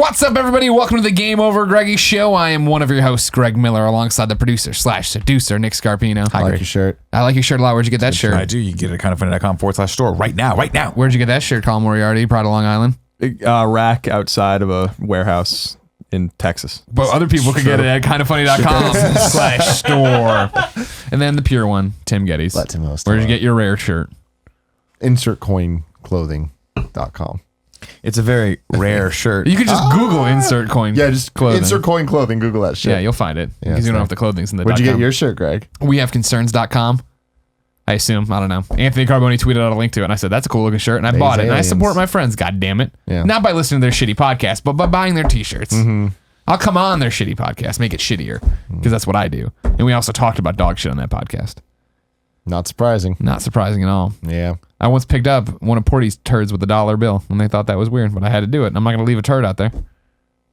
What's up, everybody? Welcome to the Game Over Greggy Show. I am one of your hosts, Greg Miller, alongside the producer/seducer, Nick Scarpino. I like your shirt. I like your shirt a lot. Where'd you get that shirt? I do. You can get it at kindoffunny.com/store right now. Where'd you get that shirt, Colin Moriarty? Proud of Long Island? Rack outside of a warehouse in Texas. But other people could get it at kindoffunny.com/store. And then the pure one, Tim Gettys. Let Tim host. Where'd you get your rare shirt? InsertCoinClothing.com. It's a very rare shirt. You could just Google insert coin. Yeah, just clothing. Insert coin clothing. Google that shit. Yeah, you'll find it. Because you don't have the clothing's in the Where'd you .com. get your shirt, Greg? We have concerns.com. I assume. I don't know. Anthony Carboni tweeted out a link to it, and I said, that's a cool looking shirt, and I bought it. And I support my friends, god damn it. Yeah. Not by listening to their shitty podcast, but by buying their t-shirts. I'll come on their shitty podcast, make it shittier, because that's what I do. And we also talked about dog shit on that podcast. Not surprising. Not surprising at all. Yeah. I once picked up one of Porty's turds with a $1 bill, and they thought that was weird, but I had to do it. And I'm not going to leave a turd out there.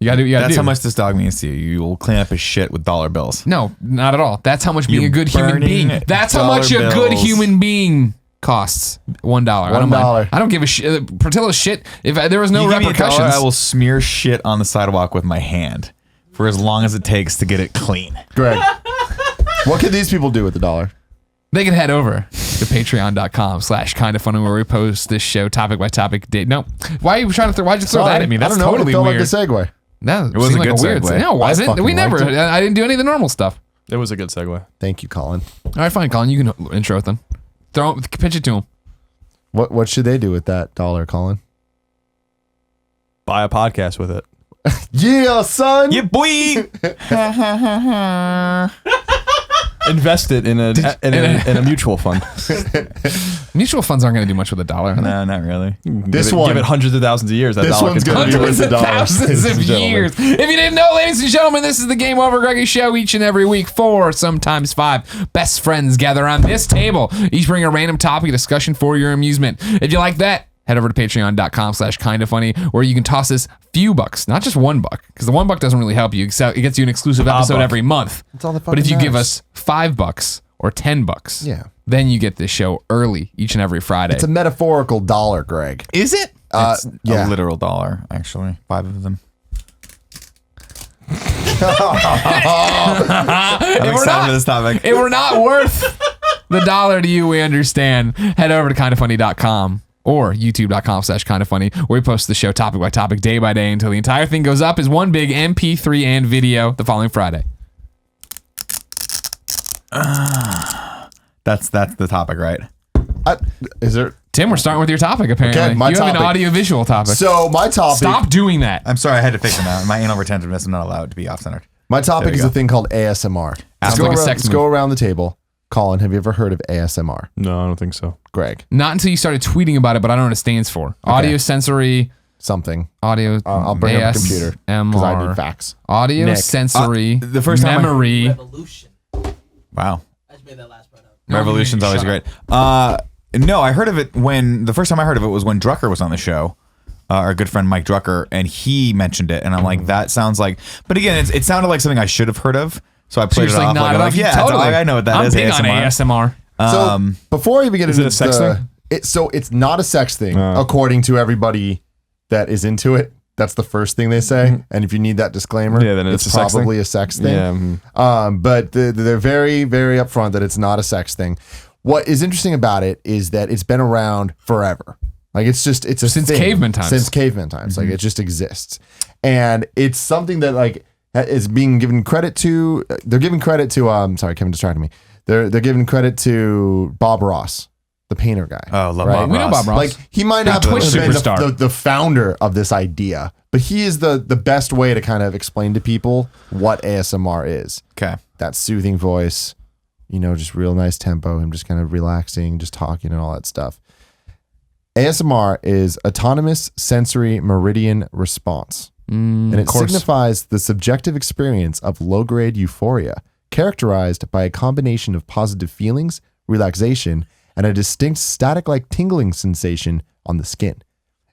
You got to do what you got to do. That's how much this dog means to you. You will clean up his shit with dollar bills. No, not at all. That's how much being You a good human burning being. That's how much a good bills. human being costs. $1. I don't mind. I don't give a shit. Portillo's shit. If there was no You give me repercussions, $1, I will smear shit on the sidewalk with my hand for as long as it takes to get it clean. Greg, what can these people do with the $1? they can head over to patreon.com/kindafunny where we post this show topic by topic date. No, why'd you throw that at me? That's I don't know. totally it felt weird. like a segue. No, It was seemed a like good weird. segue. No, it wasn't. fucking We never. liked it. I didn't do any of the normal stuff. It was a good segue. Thank you, Colin. All right, fine, Colin. You can intro it then. Pitch it to him. What should they do with that $1, Colin? Buy a podcast with it. Yeah, son. Yeah, boy. Invest it in a mutual fund. Mutual funds aren't going to do much with $1. Are they? No, not really. This one. Give it hundreds of thousands of years. That This dollar one's could gonna be Hundreds worth of $1, thousands ladies of and gentlemen. years. If you didn't know, ladies and gentlemen, this is the Game Over Greggy Show. Each and every week, 4, sometimes 5 best friends gather around this table. Each bring a random topic of discussion for your amusement. If you like that, head over to patreon.com/kindafunny where you can toss us few bucks, not just $1, because the $1 doesn't really help you. It gets you an exclusive episode buck. every month. That's all that But if fucking you give matters. us $5 or $10, Yeah. then you get this show early each and every Friday. It's a metaphorical $1, Greg. Is it? It's yeah. a literal $1, actually. 5 of them. I'm excited for this topic. If we're not worth the $1 to you, we understand. Head over to kindafunny.com or youtube.com/kindafunny where we post the show topic by topic, day by day, until the entire thing goes up as one big MP3 and video the following Friday. That's the topic, right? Is there? Tim, we're starting with your topic, apparently. Okay, my you have an topic. audio-visual topic. So my topic. Stop doing that. I'm sorry, I had to fix it now. My anal retentiveness is not allowed to be off-centered. My topic There is you a go. thing called ASMR. Sounds like a sex Let's go move. around the table. Colin, have you ever heard of ASMR? No, I don't think so. Greg, Not until you started tweeting about it, but I don't know what it stands for. Audio sensory, something. audio, I'll bring up a computer because I need facts. Audio Nick. sensory, The first time memory. Revolution. Wow. I just made that last part up. Revolution's always Shut great. No, I heard of it when the first time I heard of it was when Drucker was on the show. Our good friend Mike Drucker, and he mentioned it, and I'm like, that sounds like. But again, it sounded like something I should have heard of, so I played it off. Yeah, totally. I know what that I'm is. big on ASMR. So before I even get into it a sex thing? It's not a sex thing, according to everybody that is into it. That's the first thing they say, and if you need that disclaimer, Yeah, then it's a sex probably thing? a sex thing. Yeah. But they're very, very upfront that it's not a sex thing. What is interesting about it is that it's been around forever. Like it's a Since thing. caveman times. Since caveman times, like it just exists, and it's something that like is being given credit to. They're giving credit to. Sorry, Kevin distracted me. They're giving credit to Bob Ross, the painter guy. Oh, love right? Bob We know Ross. Bob Ross. Like he might not Twitch have been superstar. the founder of this idea, but he is the best way to kind of explain to people what ASMR is. Okay. That soothing voice, just real nice tempo, him just kind of relaxing, just talking and all that stuff. ASMR is autonomous sensory meridian response. And it signifies the subjective experience of low-grade euphoria, characterized by a combination of positive feelings, relaxation, and a distinct static-like tingling sensation on the skin.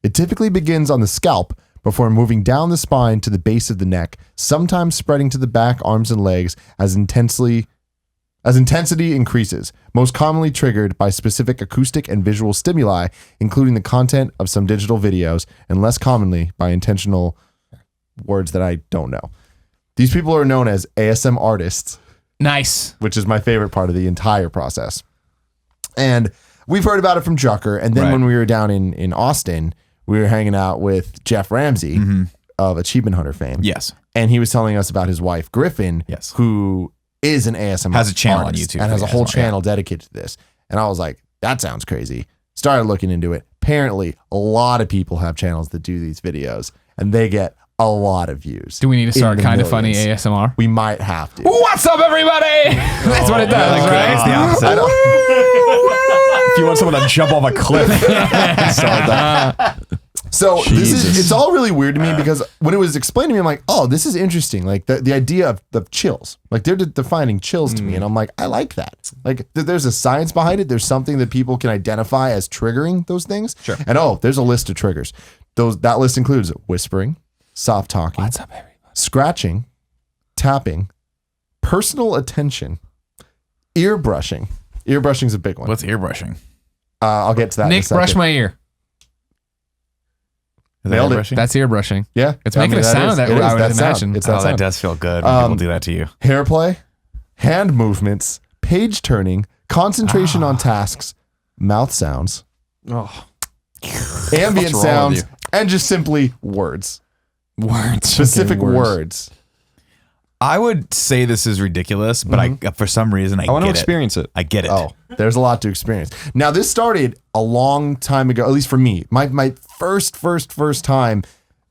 It typically begins on the scalp before moving down the spine to the base of the neck, sometimes spreading to the back, arms, and legs as intensity increases, most commonly triggered by specific acoustic and visual stimuli, including the content of some digital videos, and less commonly by intentional words that I don't know. These people are known as ASM artists, Nice. which is my favorite part of the entire process. And we've heard about it from Jucker. And then Right. when we were down in Austin, we were hanging out with Jeff Ramsey of Achievement Hunter fame. Yes. And he was telling us about his wife, Griffin, Yes. who is an ASM Has a channel on artist YouTube and for has a the whole ASMR, channel dedicated to this. And I was like, that sounds crazy. Started looking into it. Apparently, a lot of people have channels that do these videos, and they get a lot of views. Do we need to start In the kind of funny millions. ASMR? We might have to. What's up, everybody? That's what it does, It's right? the opposite. I don't- If you want someone to jump off a cliff, So this is, Jesus. it's all really weird to me because when it was explained to me, I'm like, oh, this is interesting. Like the idea of the chills, like they're defining chills to me. And I'm like, I like that. Like there's a science behind it. There's something that people can identify as triggering those things. Sure. And there's a list of triggers. That list includes whispering, soft talking, What's up, everybody? scratching, tapping, personal attention, ear brushing. Ear brushing is a big one. What's ear brushing? I'll get to that in a Nick, second. brush my ear. Is Nailed that it. ear brushing? That's ear brushing. Yeah. It's making a sound that I would imagine. It's that Oh, sound. that does feel good when people do that to you. Hair play, hand movements, page turning, concentration on tasks, mouth sounds, oh, ambient What's wrong with sounds, and just simply words. Words. Specific words. words. I would say this is ridiculous, but I for some reason I want to get it. experience it. I get it. Oh, there's a lot to experience. Now, this started a long time ago, at least for me. My first time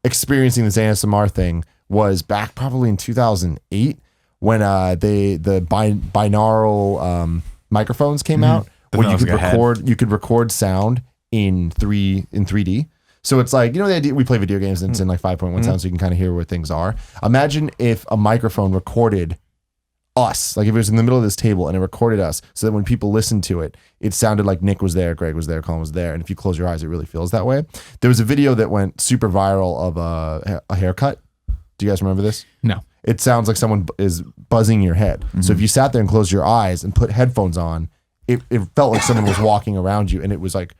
experiencing this ASMR thing was back probably in 2008 when the binaural microphones came out, The where you those could go ahead. record sound in 3D. So it's like, you know, the idea we play video games and it's in like 5.1 sound, so you can kind of hear where things are. Imagine if a microphone recorded us, like if it was in the middle of this table and it recorded us, so that when people listened to it, it sounded like Nick was there, Greg was there, Colin was there, and if you close your eyes, it really feels that way. There was a video that went super viral of a haircut. Do you guys remember this? No. It sounds like someone is buzzing your head. So if you sat there and closed your eyes and put headphones on, it felt like someone was walking around you, and it was like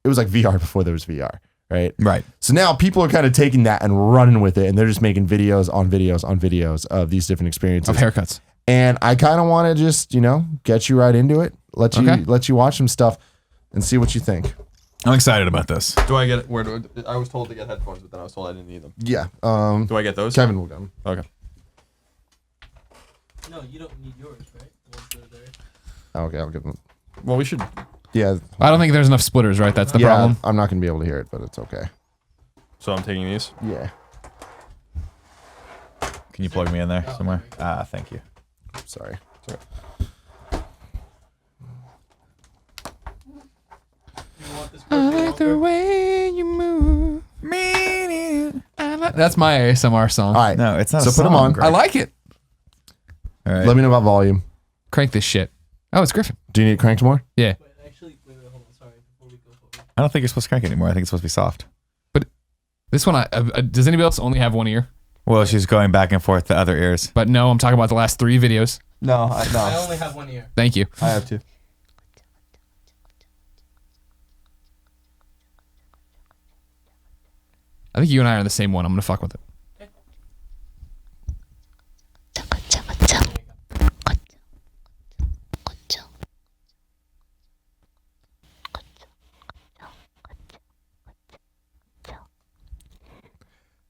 VR before there was VR. Right. Right. So now people are kind of taking that and running with it, and they're just making videos on videos on videos of these different experiences. Of haircuts. And I kind of want to just, get you right into it, let you watch some stuff and see what you think. I'm excited about this. Do I get it? I was told to get headphones, but then I was told I didn't need them. Yeah. Do I get those? Kevin will get them. Okay. No, you don't need yours, right? The ones that are there. Okay, I'll give them. Well, we should. Yeah. I don't think there's enough splitters, right? That's the yeah, problem. I'm not going to be able to hear it, but it's okay. So I'm taking these. Yeah. Can you plug me in there somewhere? Thank you. Sorry. You want this I birthday like the longer? way you move. That's my ASMR song. All right. No, it's not. So a put 'em song, on. Greg. I like it. All right. Let me know about volume. Crank this shit. Oh, it's Griffin. Do you need it cranked more? Yeah. Wait, actually, wait, hold on. Sorry, before we go forward. I don't think you're supposed to crank it anymore. I think it's supposed to be soft. This one, does anybody else only have one ear? Well, she's going back and forth to other ears. But no, I'm talking about the last 3 videos. No, I only have one ear. Thank you. I have two. I think you and I are on the same one. I'm going to fuck with it.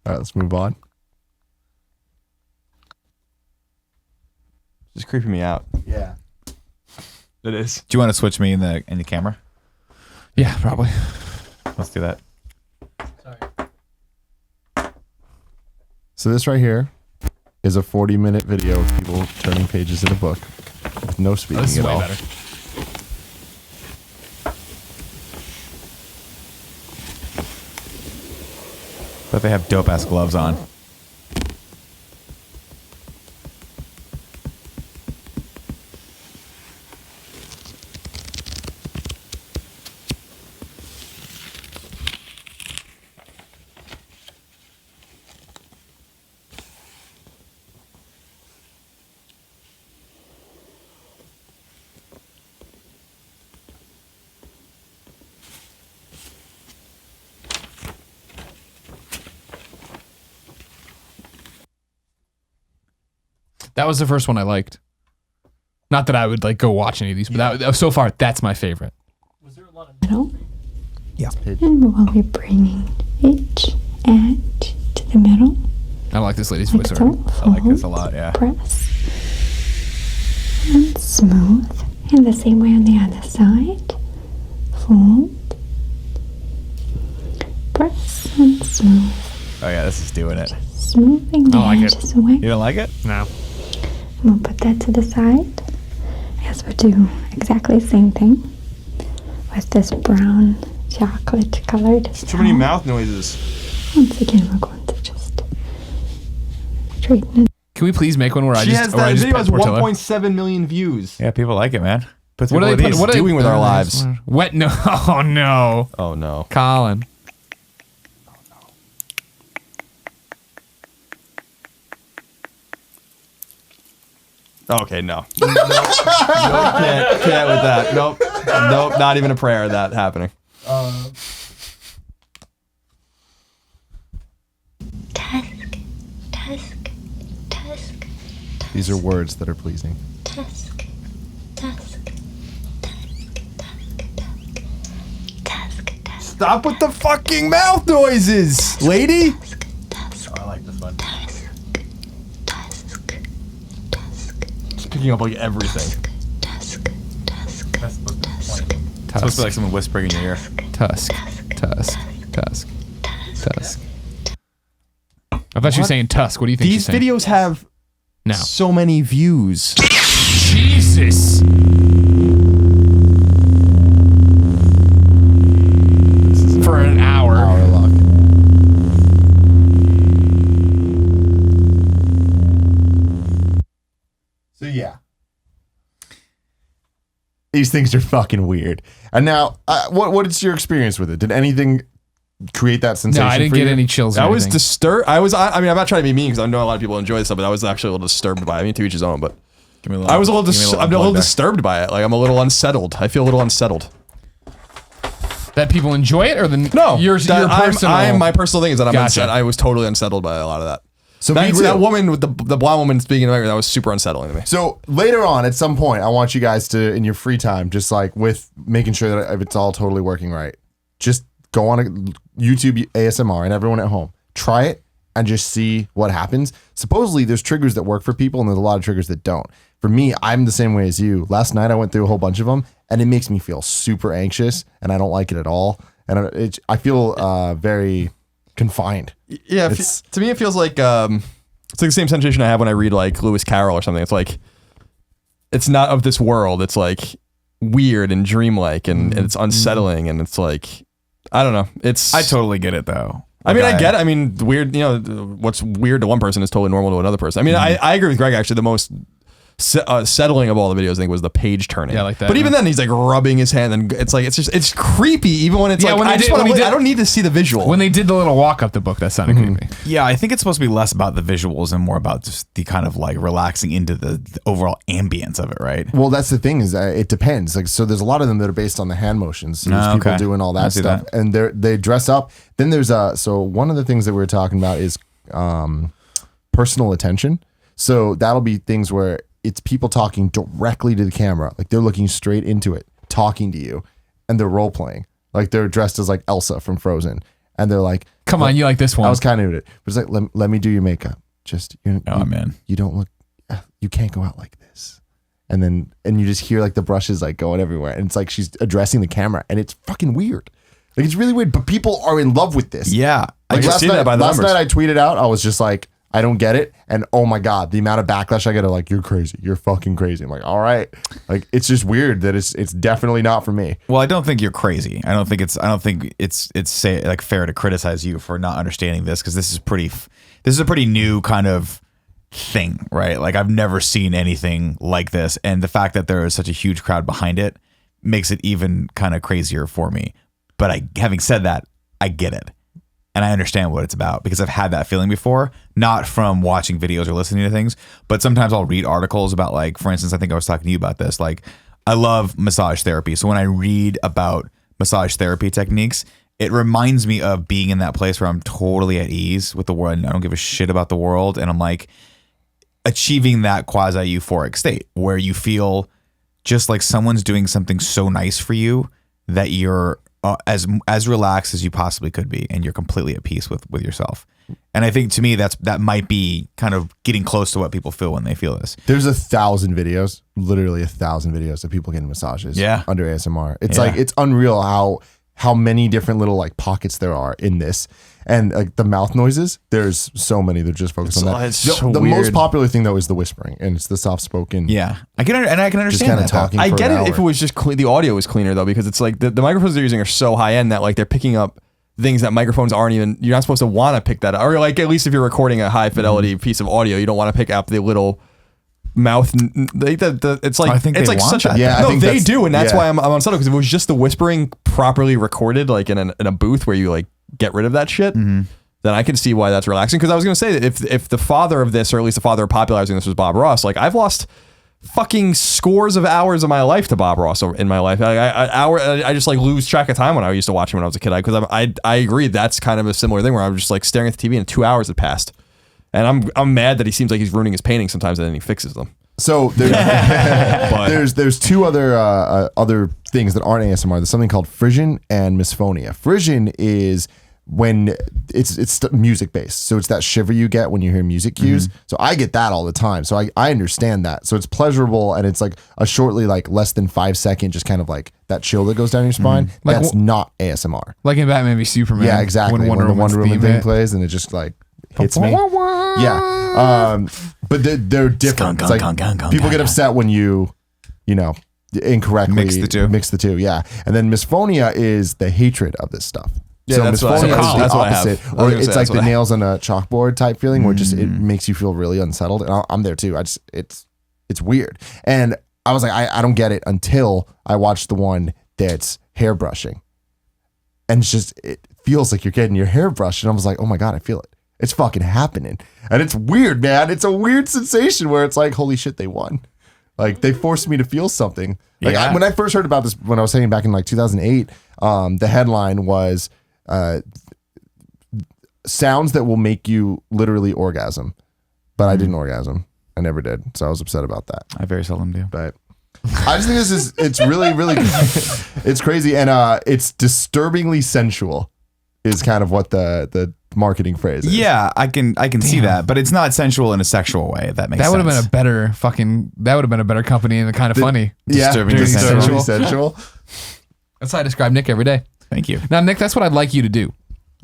All right, let's move on. It's creeping me out. Yeah. It is. Do you want to switch me in the camera? Yeah, probably. Let's do that. Sorry. So this right here is a 40-minute video of people turning pages in a book with no speaking This is at way all. better. But they have dope ass gloves on. That was the first one I liked. Not that I would like go watch any of these, but that, so far that's my favorite. Was there a lot of middle. Yeah. And we'll be bringing each edge to the middle. I like this lady's Like voice so. already. I like this a Fold, lot, yeah. Press. And smooth. And the same way on the other side. Fold. Press and smooth. Oh yeah, this is doing it. Smoothing the I like it. edges away. You don't like it? No. We'll put that to the side. I guess we'll do exactly the same thing with this brown chocolate colored Too many stone. mouth noises. Once again, we're going to just straighten it. Can we please make one where I She just has or I that just video pet has Portillo? 1.7 million views. Yeah, people like it, man. Put What are they put, what are they doing with our lives? What? No. Oh no, Oh no. Colin. Okay, no. Nope, can't with that. Nope. Nope, not even a prayer of that happening. Tusk, tusk, tusk, These are words that are pleasing. tusk, tusk, tusk, tusk, tusk, tusk, tusk, Stop with the fucking mouth noises, lady. tusk, tusk, I like this one. tusk, tusk, tusk, It's picking up like everything. tusk, tusk, That's supposed to be tusk, funny. It's supposed to be like someone whispering in your ear. Tusk. Tusk. Tusk. Tusk. I thought you were saying Tusk. What do you think These she's saying? videos have No. so many views. Jesus. For an hour. Hour lock. So yeah. These things are fucking weird. And now, what is your experience with it? Did anything create that No, sensation? I didn't for get you? any chills. Or I was anything. disturbed. I mean, I'm not trying to be mean because I know a lot of people enjoy this stuff, but I was actually a little disturbed by it. I mean, to each his own, but Give me a little, I was a little, give me I'm a little unplug there. disturbed by it. Like, I'm a little unsettled. I feel a little unsettled. that people enjoy it, or the No, your that personal. my personal thing is that I'm Gotcha. unsettled. I was totally unsettled by a lot of that. So me too. That woman with the blonde woman speaking to me, that was super unsettling to me. So later on, at some point, I want you guys to, in your free time, just like with making sure that it's all totally working right, just go on a YouTube ASMR and everyone at home, try it and just see what happens. Supposedly there's triggers that work for people and there's a lot of triggers that don't. For me, I'm the same way as you. Last night I went through a whole bunch of them and it makes me feel super anxious and I don't like it at all. And I feel very confined. Yeah, It's- to me it feels like it's like the same sensation I have when I read like Lewis Carroll or something. It's like it's not of this world. It's like weird and dreamlike and it's unsettling and it's like I don't know. It's I totally get it though. I mean, I get it. I mean, weird. You know, what's weird to one person is totally normal to another person. I mean, I agree with Greg. Actually, the most settling of all the videos, I think, was the page turning. Yeah, I like that, But even yeah. then, he's like rubbing his hand, and it's like it's creepy. Even when it's Yeah, like when I they just did- want when he to. did- I don't need to see the visual. when they did the little walk up the book, that sounded creepy. Yeah, I think it's supposed to be less about the visuals and more about just the kind of like relaxing into the overall ambience of it, right? Well, that's the thing is it depends. Like, so there's a lot of them that are based on the hand motions. So there's Oh, people okay. doing all I that see stuff, that. and they dress up. Then there's so one of the things that we were talking about is personal attention. So that'll be things where it's people talking directly to the camera, like they're looking straight into it, talking to you, and they're role playing. Like they're dressed as like Elsa from Frozen, and they're like, Come on, you like this one? I was kind of into it, but it's like let me do your makeup. Just Oh man. you don't look, you can't go out like this. And then, and you just hear like the brushes like going everywhere. And it's like she's addressing the camera and it's fucking weird. Like it's really weird, but people are in love with this. Yeah. Like just last see night, that by the last numbers. night I tweeted out, I was just like, I don't get it. And oh my God, the amount of backlash I get are like, you're crazy. You're fucking crazy. I'm like, all right. Like, it's just weird that it's definitely not for me. Well, I don't think you're crazy. I don't think it's say like fair to criticize you for not understanding this because this is a pretty new kind of thing, right? Like I've never seen anything like this, and the fact that there is such a huge crowd behind it makes it even kind of crazier for me. But having said that, I get it. And I understand what it's about because I've had that feeling before, not from watching videos or listening to things, but sometimes I'll read articles about, like, for instance, I think I was talking to you about this. Like, I love massage therapy. So when I read about massage therapy techniques, it reminds me of being in that place where I'm totally at ease with the world and I don't give a shit about the world. And I'm like, achieving that quasi euphoric state where you feel just like someone's doing something so nice for you that you're as relaxed as you possibly could be, and you're completely at peace with yourself. And I think to me that might be kind of getting close to what people feel when they feel this. There's 1,000 videos, literally 1,000 videos of people getting massages under ASMR. It's like, it's unreal how many different little like pockets there are in this. And like the mouth noises, there's so many that just focus on that. It's so the weird. most popular thing though is the whispering, and it's the soft spoken. Yeah, I can understand Just kind of that. talking. I for get an it if it hour. was just clean. The audio was cleaner though, because it's like the microphones they're using are so high end that like they're picking up things that microphones aren't even. You're not supposed to want to pick that up, or like at least if you're recording a high fidelity piece of audio, you don't want to pick up the little mouth. It's like I think it's they like want such a that. Yeah, I no, think they that's- do, and that's yeah. why I'm unsettled, because if it was just the whispering properly recorded, like in a booth where you like get rid of that shit. Then I can see why that's relaxing. Because I was going to say that if the father of this, or at least the father of popularizing this, was Bob Ross, like I've lost fucking scores of hours of my life to Bob Ross in my life. I just like lose track of time when I used to watch him when I was a kid. Because I agree that's kind of a similar thing where I'm just like staring at the TV and 2 hours had passed, and I'm mad that he seems like he's ruining his paintings sometimes, and then he fixes them. So there's two other things that aren't ASMR. There's something called frisson and misphonia. Frisson is when it's music based, so it's that shiver you get when you hear music cues. So I get that all the time, so I understand that. So it's pleasurable, and it's like a shortly, like less than 5 second, just kind of like that chill that goes down your spine. Like That's not ASMR. Like in Batman v Superman. Yeah, exactly. When the Wonder Woman thing plays, and it just like hits me. Yeah, but they're different. It's like people get upset when you know, incorrectly Mix the two. Yeah, and then misphonia is the hatred of this stuff. Yeah, So that's what I- misphonia is the that's what I have. opposite, I was or gonna it's say, like that's the what I have. nails on a chalkboard type feeling, where just it makes you feel really unsettled. And I'm there too. It's weird, and I was like, I don't get it until I watched the one that's hair brushing, and it feels like you're getting your hair brushed, and I was like, oh my god, I feel it. It's fucking happening, and it's weird, man. It's a weird sensation where it's like, holy shit, they won. Like they forced me to feel something. Like Yeah. when I first heard about this, when I was saying back in like 2008, the headline was sounds that will make you literally orgasm, but I didn't orgasm. I never did, so I was upset about that. I very seldom do. But I just think it's really it's crazy, and it's disturbingly sensual is kind of what the marketing phrase is. Yeah, I can see that, but it's not sensual in a sexual way. If that makes That sense. would have been a better company and kind of funny. Yeah, Disturbingly disturbingly sensual. sensual. That's how I describe Nick every day. Thank you. Now, Nick, that's what I'd like you to do.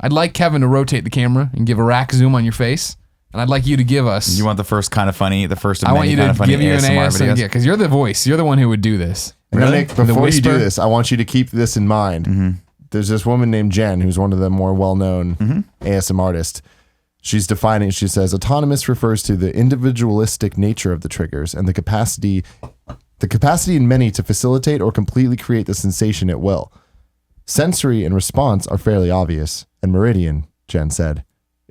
I'd like Kevin to rotate the camera and give a rack zoom on your face, and I'd like you to give us. You want the first kind of funny, the first of I many want you kind of to funny give you an ASMR ASMR, videos? yeah, because you're the voice. You're the one who would do this. And then, Really? Nick, before you do whisper? this, I want you to keep this in mind. There's this woman named Jen, who's one of the more well-known ASMR artists. She's defining, she says, autonomous refers to the individualistic nature of the triggers and the capacity in many to facilitate or completely create the sensation at will. Sensory and response are fairly obvious, and meridian, Jen said,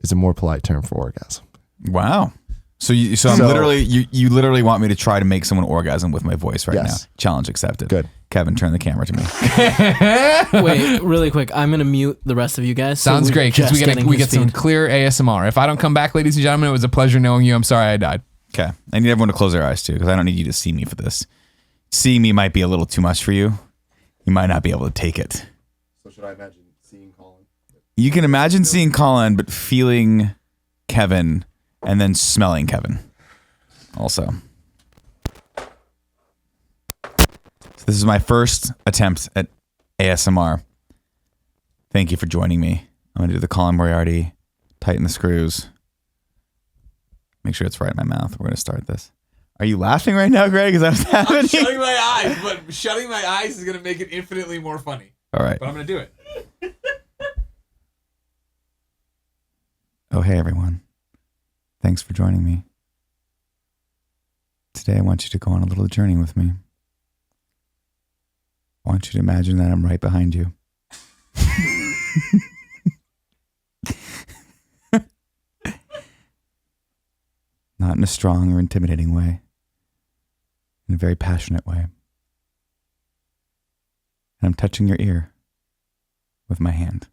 is a more polite term for orgasm. Wow. So I'm literally you literally want me to try to make someone orgasm with my voice right Yes. now. Challenge accepted. Good. Kevin, turn the camera to me. Wait, really quick. I'm gonna mute the rest of you guys. so Sounds we're great because just getting we his get some feed. clear ASMR. If I don't come back, ladies and gentlemen, it was a pleasure knowing you. I'm sorry I died. Okay. I need everyone to close their eyes too, because I don't need you to see me for this. Seeing me might be a little too much for you. You might not be able to take it. So should I imagine seeing Colin? You can imagine seeing Colin, but feeling Kevin and then smelling Kevin also. So this is my first attempt at ASMR. Thank you for joining me. I'm going to do the Colin Moriarty, tighten the screws. Make sure it's right in my mouth. We're going to start this. Are you laughing right now, Greg? Is that what's happening? my eyes, but shutting my eyes is going to make it infinitely more funny. All right. But I'm going to do it. Oh, hey, everyone. Thanks for joining me. Today, I want you to go on a little journey with me. I want you to imagine that I'm right behind you. Not in a strong or intimidating way. In a very passionate way. And I'm touching your ear with my hand.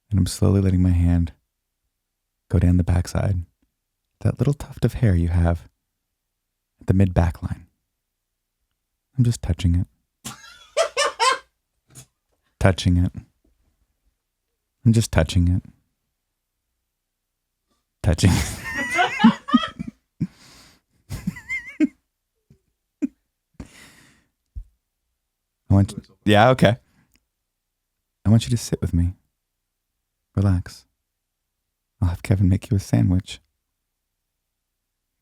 And I'm slowly letting my hand go down the backside that little tuft of hair you have at the mid-back line. I'm just touching it. Touching it. I'm just touching it. Touching it. Yeah, okay. I want you to sit with me. Relax. I'll have Kevin make you a sandwich.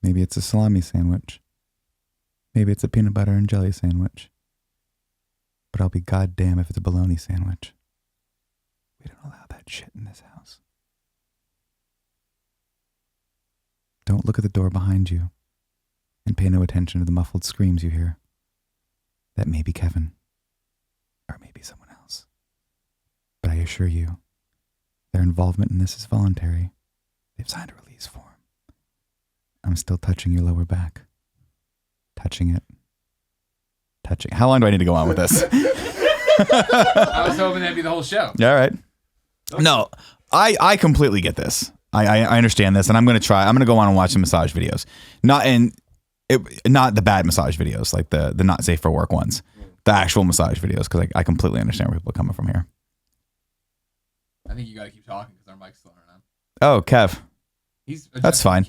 Maybe it's a salami sandwich. Maybe it's a peanut butter and jelly sandwich. But I'll be goddamn if it's a bologna sandwich. We don't allow that shit in this house. Don't look at the door behind you and pay no attention to the muffled screams you hear. That may be Kevin. Or maybe someone else. But I assure you, their involvement in this is voluntary. They've signed a release form. I'm still touching your lower back. Touching it. Touching. How long do I need to go on with this? I was hoping that'd be the whole show. Yeah, all right. No, I completely get this. I understand this, and I'm gonna go on and watch some massage videos. Not the bad massage videos, like the not safe for work ones. The actual massage videos, because I completely understand where people are coming from here. I think you got to keep talking because our mic's still on. Oh, Kev. That's fine.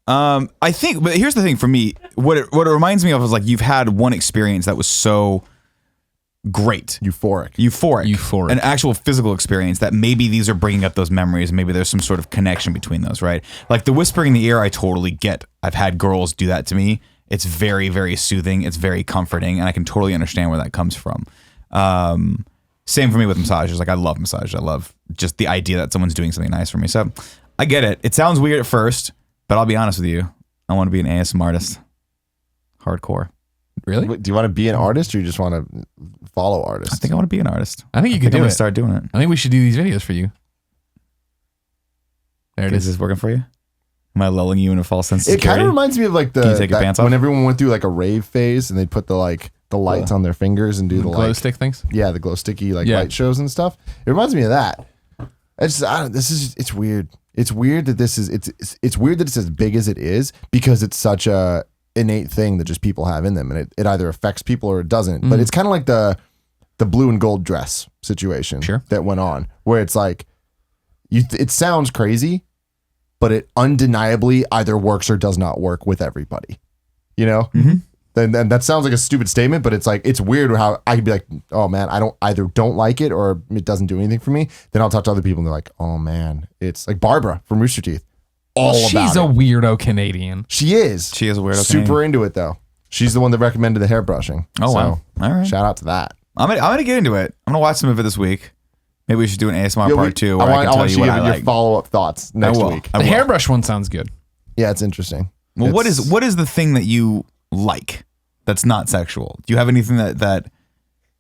I think, but here's the thing for me. What it reminds me of is like you've had one experience that was so great. Euphoric. An actual physical experience that maybe these are bringing up those memories. Maybe there's some sort of connection between those, right? Like the whispering in the ear, I totally get. I've had girls do that to me. It's very, very soothing. It's very comforting, and I can totally understand where that comes from. Same for me with massages. Like I love massages. I love just the idea that someone's doing something nice for me. So I get it. It sounds weird at first, but I'll be honest with you. I want to be an ASMR artist. Hardcore. Really? Do you want to be an artist or you just want to follow artists? I think I want to be an artist. I think you could I'm do it. Start doing it. I think we should do these videos for you. There it Is is. this working for you? Am I lulling you in a false sense of It security? kind of reminds me of like Can you take your pants off? when everyone went through like a rave phase and they'd put the lights on their fingers and do the glow like, stick things. yeah, the glow sticky light shows and stuff. It reminds me of that. It's weird. It's weird that it's weird that it's as big as it is because it's such a innate thing that just people have in them, and it either affects people or it doesn't. But it's kind of like the blue and gold dress situation that went on, where it's like it sounds crazy, but it undeniably either works or does not work with everybody. You know? Mm-hmm. And that sounds like a stupid statement, but it's like, it's weird how I could be like, oh man, I don't like it or it doesn't do anything for me. Then I'll talk to other people and they're like, oh man, it's like Barbara from Rooster Teeth. She's a weirdo Canadian. She is. She is a weirdo Super Canadian. into it though. She's the one that recommended the hair brushing. Oh, wow. All right. Shout out to that. I'm gonna get into it. I'm gonna watch some of it this week. Maybe we should do an ASMR part 2 where I can tell you what I give like. your follow-up thoughts next week. The hairbrush one sounds good. Yeah, it's interesting. Well, what is the thing that you like that's not sexual? Do you have anything that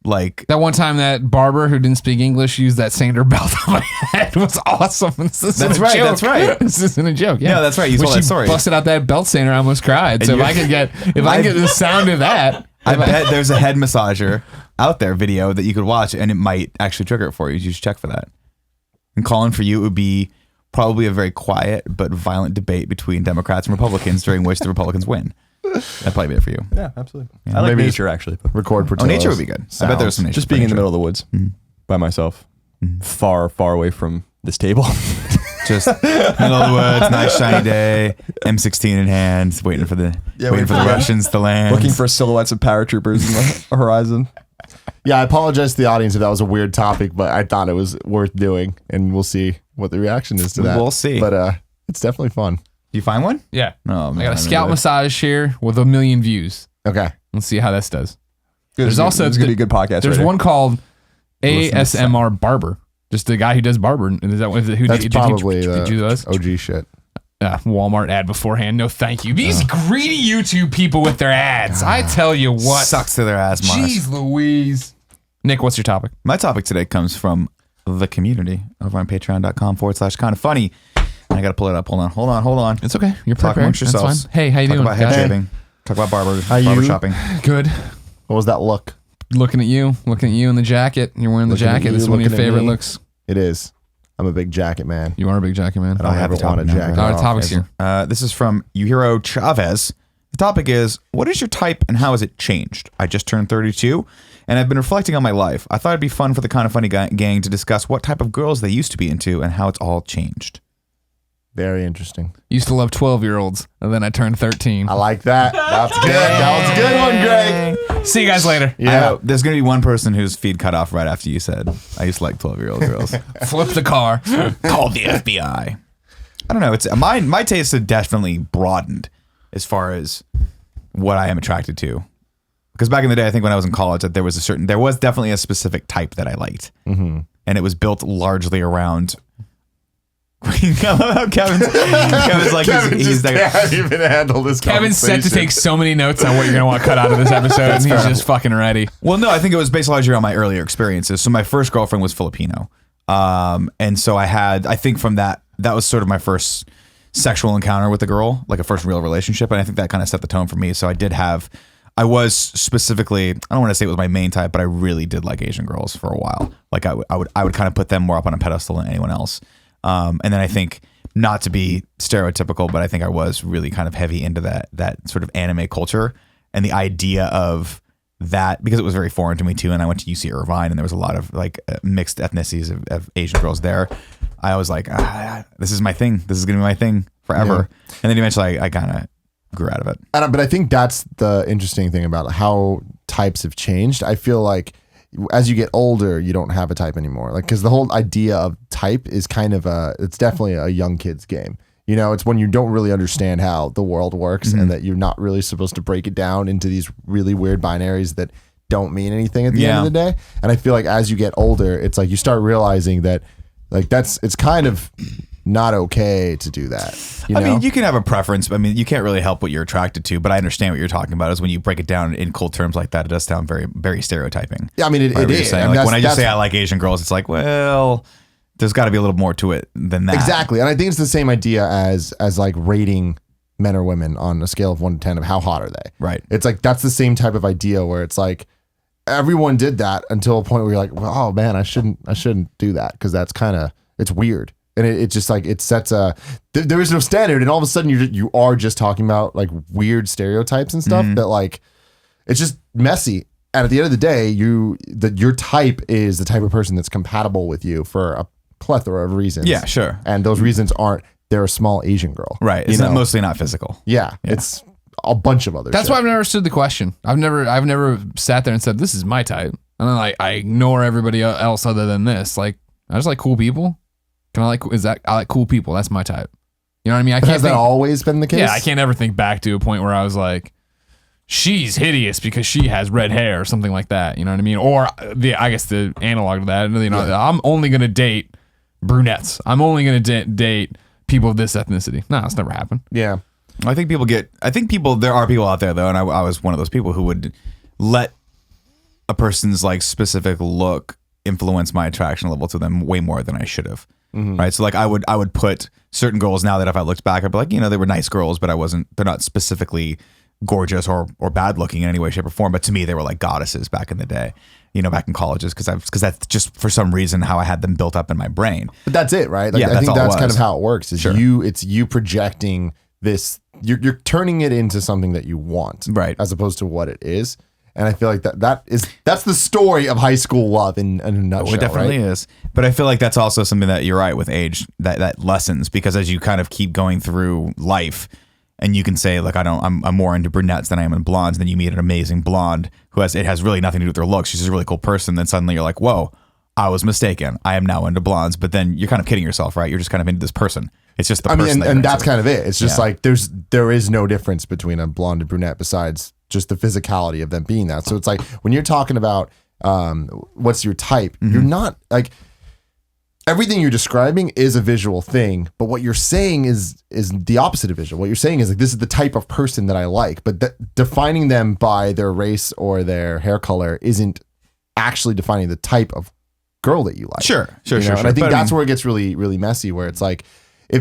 like that one time that barber who didn't speak English used that sander belt on my head was awesome. That's right. That's right. This isn't a joke. Yeah, that's right. You told that story. Busted out that belt sander, I almost cried. So if I can get the sound of that, I bet there's a head massager out there video that you could watch and it might actually trigger it for you. You should check for that. And Colin, for you, it would be probably a very quiet but violent debate between Democrats and Republicans during which the Republicans win. That'd probably be it for you. Yeah, absolutely. I like nature actually. Record Oh, nature would be good. I bet there's some nature. Just being in the middle of the woods by myself, far, far away from this table. Just middle of the woods, nice shiny day, M16 in hand, waiting for the Russians to land. Looking for silhouettes of paratroopers in the horizon. Yeah, I apologize to the audience if that was a weird topic, but I thought it was worth doing, and we'll see what the reaction is to that. We'll see. But it's definitely fun. You find one? yeah. Oh, man, I got a scalp massage here with 1 million views. Okay. Let's see how this does. There's also it's gonna be a good podcast. There's right one called Listen to ASMR Barber. Just the guy who does barber. Is that who That's did probably you do those? OG shit. Walmart ad beforehand. No, thank you. These greedy YouTube people with their ads. I tell you what. Sucks to their ass, Mars. Jeez Louise. Nick, what's your topic? My topic today comes from the community over on patreon.com/kindafunny. I got to pull it up. Hold on. It's okay. You're Talk prepared. amongst That's yourselves. fine. Hey, how you Talk doing? about head guys? shaving. Talk about barber you? shopping. Good. What was that look? Looking at you in the jacket. You're wearing the Looking at jacket. you, This is one of your looking at favorite me. looks. It is. I'm a big jacket man. You are a big jacket man. I don't have ever the want a topic now, jacket. Our off. topic's here. This is from Yuhiro Chavez. The topic is, what is your type and how has it changed? I just turned 32 and I've been reflecting on my life. I thought it'd be fun for the Kind of Funny gang to discuss what type of girls they used to be into and how it's all changed. Very interesting. Used to love 12-year-olds, and then I turned 13. I like that. That's good. That was a good one, Greg. See you guys later. Yeah. There's going to be one person whose feed cut off right after you said, I used to like 12-year-old girls. Flip the car. Call the FBI. I don't know. It's my tastes have definitely broadened as far as what I am attracted to. Because back in the day, I think when I was in college, that there was definitely a specific type that I liked, and it was built largely around. I love how Kevin's like he's can't even handle this. Kevin's set to take so many notes on what you're gonna want cut out of this episode, and he's just fucking ready. Well, no, I think it was based largely on my earlier experiences. So my first girlfriend was Filipino, and so I think from that was sort of my first sexual encounter with a girl, like a first real relationship, and I think that kind of set the tone for me. So I was specifically, I don't want to say it was my main type, but I really did like Asian girls for a while. Like I would kind of put them more up on a pedestal than anyone else. And then I think, not to be stereotypical, but I think I was really kind of heavy into that sort of anime culture and the idea of that, because it was very foreign to me too. And I went to UC Irvine and there was a lot of like mixed ethnicities of Asian girls there. I was like, this is my thing. This is going to be my thing forever. Yeah. And then eventually I kind of grew out of it. But I think that's the interesting thing about how types have changed. I feel like as you get older, you don't have a type anymore. Like, because the whole idea of type is kind of it's definitely a young kid's game. You know, it's when you don't really understand how the world works and that you're not really supposed to break it down into these really weird binaries that don't mean anything at the end of the day. And I feel like as you get older, it's like you start realizing that like it's kind of not okay to do that. You know? I mean, you can have a preference, but I mean, you can't really help what you're attracted to, but I understand what you're talking about is when you break it down in cold terms like that, it does sound very, very stereotyping. Yeah, I mean, it is. Saying, like, when I just say I like Asian girls, it's like, well, there's got to be a little more to it than that. Exactly. And I think it's the same idea as like rating men or women on a scale of 1 to 10 of how hot are they. Right. It's like, that's the same type of idea where it's like, everyone did that until a point where you're like, well, oh man, I shouldn't do that. Cause that's it's weird. And it just like, it sets there is no standard. And all of a sudden you are just talking about like weird stereotypes and stuff that like, it's just messy. And at the end of the day, your type is the type of person that's compatible with you for a plethora of reasons. Yeah, sure. And those reasons they're a small Asian girl. Right. It's mostly not physical. Yeah. It's a bunch of other That's shit. why I've never understood the question. I've never sat there and said, this is my type. And then like, I ignore everybody else other than this. Like, I just like cool people. I like cool people. That's my type. You know what I mean? Has that always been the case? Yeah, I can't ever think back to a point where I was like, she's hideous because she has red hair or something like that. You know what I mean? Or I guess the analog to that, you know, I'm only going to date brunettes. I'm only going to date people of this ethnicity. No, it's never happened. Yeah. I think there are people out there though, and I was one of those people who would let a person's like specific look influence my attraction level to them way more than I should have. Right. So like I would put certain girls now that if I looked back, I'd be like, you know, they were nice girls, but they're not specifically gorgeous or bad looking in any way, shape or form. But to me, they were like goddesses back in the day, you know, back in colleges. Cause that's just for some reason how I had them built up in my brain. But that's it, right? Like, Yeah, I think that's all that's it kind was. of how it works is Sure. it's you projecting this, you're turning it into something that you want. Right. As opposed to what it is. And I feel like that's the story of high school love in a nutshell. It definitely right? is. But I feel like that's also something that you're right with age that lessens, because as you kind of keep going through life and you can say like, I'm more into brunettes than I am in blondes. Then you meet an amazing blonde it has really nothing to do with their looks. She's just a really cool person. Then suddenly you're like, whoa, I was mistaken. I am now into blondes. But then you're kind of kidding yourself, right? You're just kind of into this person. It's just the person. And that's kind of it. It's just like, there is no difference between a blonde and brunette besides just the physicality of them being that. So it's like when you're talking about what's your type, you're not like, everything you're describing is a visual thing, but what you're saying is the opposite of visual. What you're saying is like, this is the type of person that I like, but defining them by their race or their hair color isn't actually defining the type of girl that you like. Sure. And I think that's where it gets really, really messy, where it's like,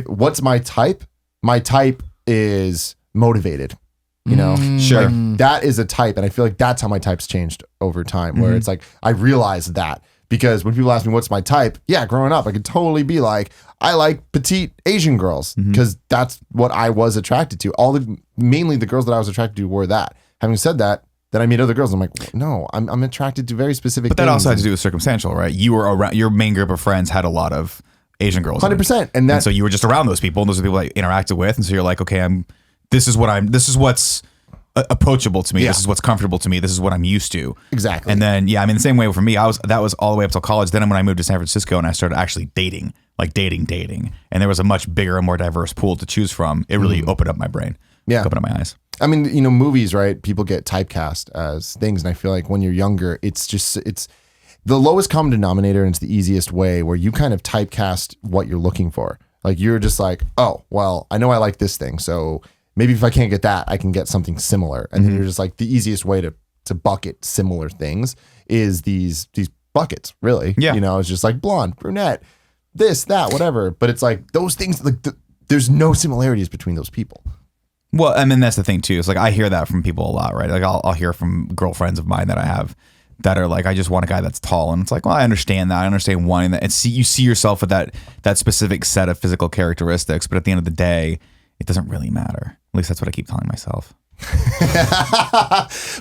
what's my type? My type is motivated. You know, Sure. Like, that is a type, and I feel like that's how my type's changed over time. Where it's like I realize that Because when people ask me what's my type, yeah, growing up, I could totally be like, I like petite Asian girls because that's what I was attracted to. Mainly the girls that I was attracted to were that. Having said that, then I meet other girls. I'm like, no, I'm attracted to very specific. But that things. also had to do with circumstantial, right? You were around, your main group of friends had a lot of Asian girls. 100%, and so you were just around those people, and those are the people that you interacted with, and so you're like, okay, this is what's approachable to me. Yeah. This is what's comfortable to me. This is what I'm used to. Exactly. And then, the same way for me, that was all the way up till college. Then when I moved to San Francisco and I started actually dating, like dating, and there was a much bigger and more diverse pool to choose from. It really opened up my brain. Yeah. Opened up my eyes. I mean, movies, right? People get typecast as things. And I feel like when you're younger, it's the lowest common denominator, and it's the easiest way where you kind of typecast what you're looking for. Like you're just like, oh, well, I know I like this thing. So maybe if I can't get that, I can get something similar. And then you're just like, the easiest way to bucket similar things is these buckets, really. Yeah. It's just like blonde, brunette, this, that, whatever. But it's like those things, like there's no similarities between those people. Well, I mean, that's the thing too. It's like I hear that from people a lot, right? Like I'll hear from girlfriends of mine that I have that are like, I just want a guy that's tall, and it's like, well, I understand that. I understand wanting that, and you see yourself with that specific set of physical characteristics. But at the end of the day, it doesn't really matter. At least that's what I keep telling myself.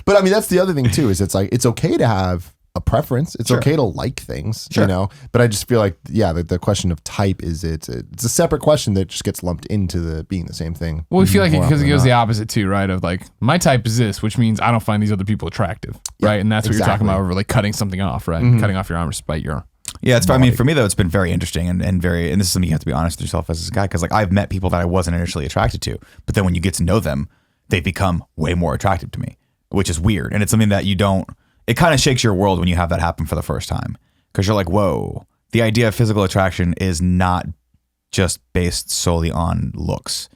But I mean, that's the other thing too. Is it's like it's okay to have a preference. It's okay to like things, But I just feel like, the question of type is it's a separate question that just gets lumped into being the same thing. Well, we feel like because it goes the opposite too, right? Of like, my type is this, which means I don't find these other people attractive, right? And that's what you're talking about over like cutting something off, right? Cutting off your arm to spite your. Yeah, it's. I mean, for me though, it's been very interesting and this is something you have to be honest with yourself as a guy, because like I've met people that I wasn't initially attracted to, but then when you get to know them, they become way more attractive to me, which is weird, and it's something that you don't. It kind of shakes your world when you have that happen for the first time, because you're like, whoa, the idea of physical attraction is not just based solely on looks.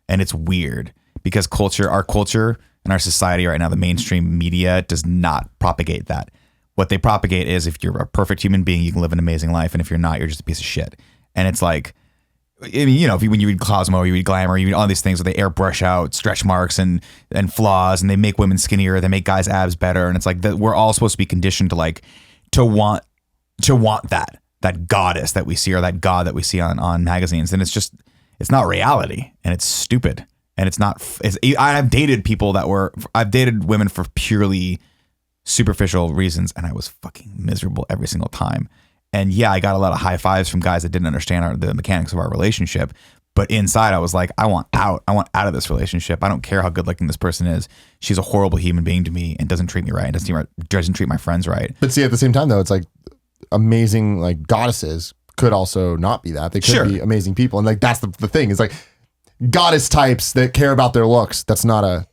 And it's weird because our culture and our society right now, the mainstream media does not propagate that. What they propagate is if you're a perfect human being, you can live an amazing life. And if you're not, you're just a piece of shit. And it's like, I mean, when you read Cosmo, you read Glamour, you read all these things where they airbrush out stretch marks and flaws, and they make women skinnier, they make guys' abs better, and it's like that we're all supposed to be conditioned to want that goddess that we see, or that god that we see on magazines, and it's not reality, and it's stupid, and it's not. I've dated women for purely superficial reasons, and I was fucking miserable every single time. And yeah, I got a lot of high fives from guys that didn't understand the mechanics of our relationship. But inside, I was like, I want out of this relationship. I don't care how good looking this person is. She's a horrible human being to me and doesn't treat me right. And doesn't treat my friends right. But see, at the same time, though, it's like amazing, like goddesses could also not be that. They could be amazing people. And like, that's the thing. It's like goddess types that care about their looks. That's not a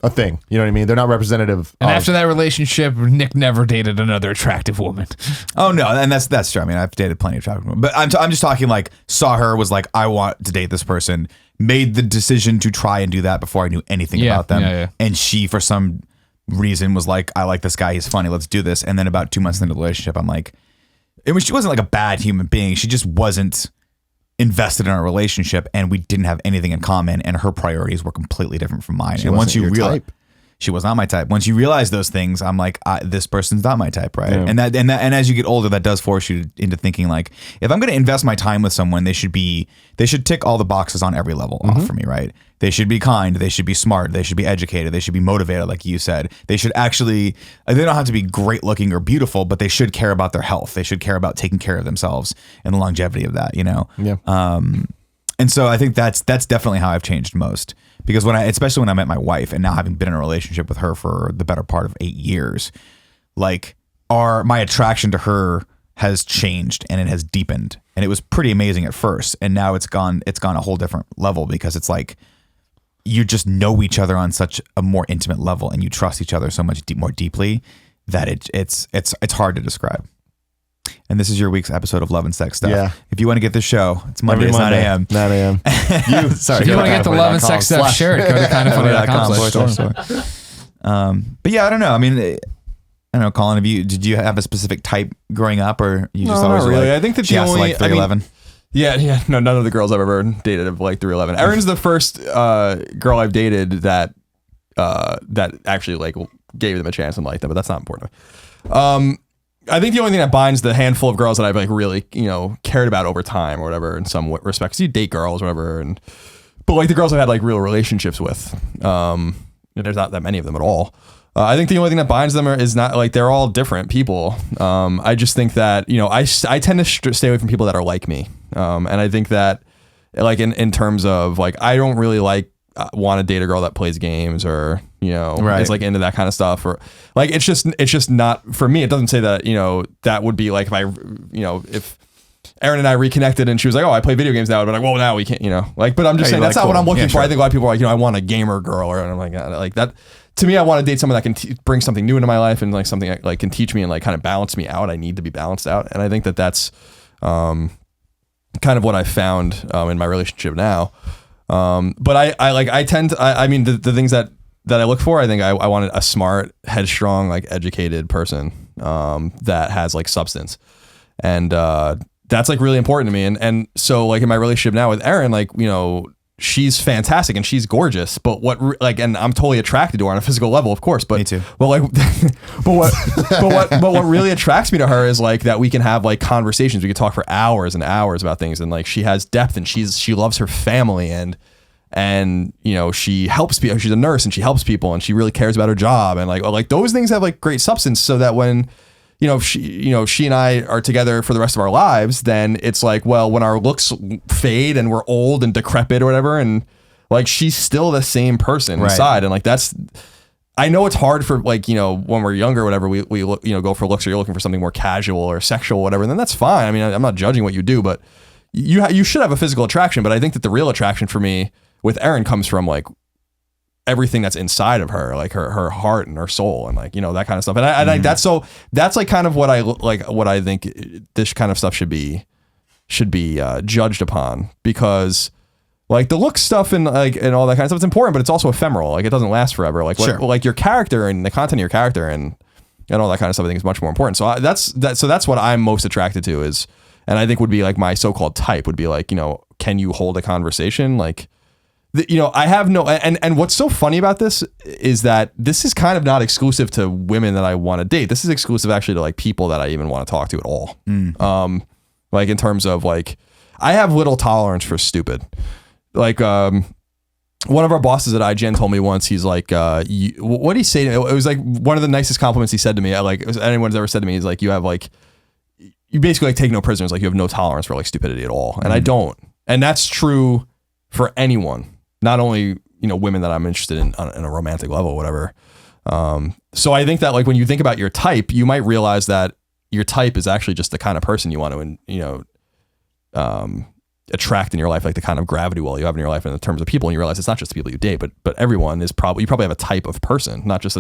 thing. You know what I mean? They're not representative. And after that relationship, Nick never dated another attractive woman. Oh no, and that's true. I mean, I've dated plenty of attractive women, but I'm just talking like saw her, was like, I want to date this person, made the decision to try and do that before I knew anything about them. Yeah. And she, for some reason, was like, I like this guy, he's funny, let's do this. And then about 2 months into the relationship, I'm like, she wasn't like a bad human being. She just wasn't invested in our relationship, and we didn't have anything in common, and her priorities were completely different from mine. And once you realize she was not my type, once you realize those things, I'm like, this person's not my type, right? Yeah. And as you get older, that does force you into thinking like, if I'm going to invest my time with someone, they should tick all the boxes on every level off for me, right? They should be kind, they should be smart, they should be educated, they should be motivated, like you said. They should actually, they don't have to be great looking or beautiful, but they should care about their health. They should care about taking care of themselves and the longevity of that, Yeah. And so I think that's definitely how I've changed most, because especially when I met my wife, and now having been in a relationship with her for the better part of 8 years, like my attraction to her has changed and it has deepened, and it was pretty amazing at first, and now it's gone a whole different level, because it's like you just know each other on such a more intimate level, and you trust each other so much more deeply that it's hard to describe. And this is your week's episode of Love and Sex Stuff. Yeah. If you want to get this show, it's Mondays, 9 a.m. 9 a.m. Sorry. If you want to get the Love and Sex Stuff, share it. Go to kindoffunny.com/store. But yeah, I don't know. I mean, I don't know, Colin, did you have a specific type growing up, or you just always really? Like, I think that she has like 3'11"? Yeah. No, none of the girls I've ever dated have like 3'11". Erin's the first girl I've dated that actually like gave them a chance and liked them, but that's not important. I think the only thing that binds the handful of girls that I've like really, cared about over time or whatever in some respects, you date girls or whatever, but like the girls I've had like real relationships with, there's not that many of them at all. I think the only thing that binds them is not like they're all different people. I just think that, I tend to stay away from people that are like me. And I think that like in terms of like, I don't really want to date a girl that plays games or, is like into that kind of stuff, or like, it's just not for me. It doesn't say that, that would be like if Erin and I reconnected and she was like, oh, I play video games now, but like, well, now we can't, but I'm just saying that's not what I'm looking for. Sure. I think a lot of people are like, I want a gamer girl, or I'm like that. To me, I want to date someone that can bring something new into my life and like something that like can teach me and like kind of balance me out. I need to be balanced out, and I think that that's kind of what I found in my relationship now. But I tend to, I mean, the things that I look for, I think I wanted a smart, headstrong, like educated person that has like substance, and that's like really important to me. And so like in my relationship now with Erin, like, she's fantastic and she's gorgeous, but and I'm totally attracted to her on a physical level, of course, but me too. But like, what really attracts me to her is like that we can have like conversations. We can talk for hours and hours about things, and like she has depth, and she loves her family, and she helps people. She's a nurse and she helps people, and she really cares about her job, and like those things have like great substance, so that when she and I are together for the rest of our lives, then it's like, well, when our looks fade and we're old and decrepit or whatever, and like she's still the same person inside, and like that's, I know it's hard for like, when we're younger or whatever, we look, go for looks, or you're looking for something more casual or sexual or whatever, and then that's fine. I mean, I'm not judging what you do, but you should have a physical attraction. But I think that the real attraction for me with Erin comes from like everything that's inside of her, like her heart and her soul, and like, that kind of stuff. And I that's like kind of what I think this kind of stuff should be judged upon, because like the look stuff and like and all that kind of stuff, it's important, but it's also ephemeral. Like it doesn't last forever. Like sure. like your character and the content of your character and all that kind of stuff, I think is much more important. So that's what I'm most attracted to is, and I think would be like my so-called type would be like, can you hold a conversation? Like, I have no, and what's so funny about this is that this is kind of not exclusive to women that I want to date. This is exclusive actually to like people that I even want to talk to at all. Like in terms of like, I have little tolerance for stupid. Like, one of our bosses at IGN told me once, he's like, what did he say? It was like one of the nicest compliments he said to me. Anyone's ever said to me, he's like, you basically like take no prisoners. Like you have no tolerance for like stupidity at all. And I don't. And that's true for anyone. Not only, women that I'm interested in on a romantic level or whatever. So I think that like when you think about your type, you might realize that your type is actually just the kind of person you want to, attract in your life, like the kind of gravity well you have in your life in terms of people. And you realize it's not just the people you date, but everyone is you probably have a type of person, not just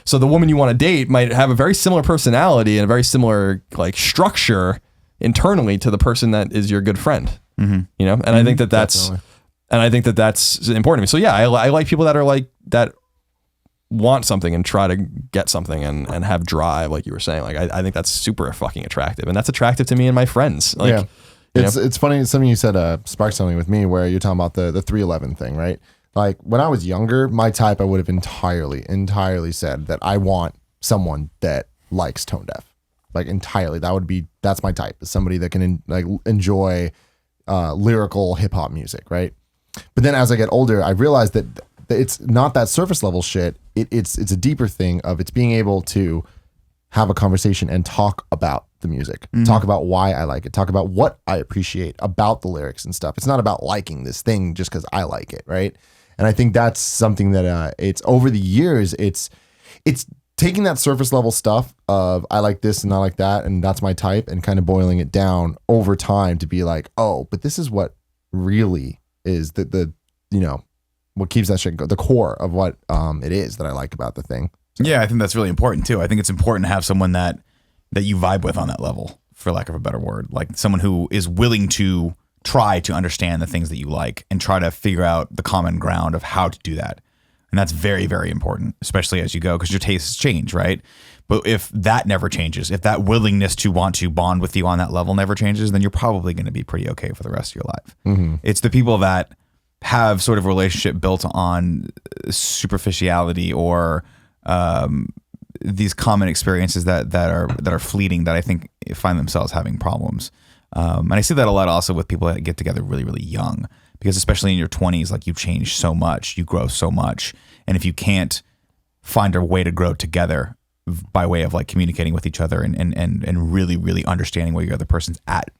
so the woman you want to date might have a very similar personality and a very similar like structure internally to the person that is your good friend, and I think that that's, definitely. And I think that that's important to me. So yeah, I like people that are like, that want something and try to get something and have drive, like you were saying. Like I think that's super fucking attractive, and that's attractive to me and my friends. Like, yeah. It's funny, something you said sparked something with me, where you're talking about the 311 thing, right? Like when I was younger, my type, I would have entirely said that I want someone that likes tone deaf. Like entirely, that's my type, is somebody that can enjoy lyrical hip hop music, right? But then as I get older, I realized that it's not that surface level shit. It's a deeper thing of it's being able to have a conversation and talk about the music, talk about why I like it, talk about what I appreciate about the lyrics and stuff. It's not about liking this thing just because I like it, right? And I think that's something that it's over the years, it's taking that surface level stuff of I like this and I like that and that's my type, and kind of boiling it down over time to be like, oh, but this is what really is the what keeps that shit the core of what it is that I like about the thing. So. Yeah, I think that's really important too. I think it's important to have someone that you vibe with on that level, for lack of a better word, like someone who is willing to try to understand the things that you like and try to figure out the common ground of how to do that. And that's very, very important, especially as you go, because your tastes change, right? But if that never changes, if that willingness to want to bond with you on that level never changes, then you're probably going to be pretty okay for the rest of your life. Mm-hmm. It's the people that have sort of a relationship built on superficiality or these common experiences that are fleeting that I think find themselves having problems. And I see that a lot also with people that get together really, really young, because especially in your 20s, like you change so much, you grow so much. And if you can't find a way to grow together by way of like communicating with each other and really, really understanding where your other person's at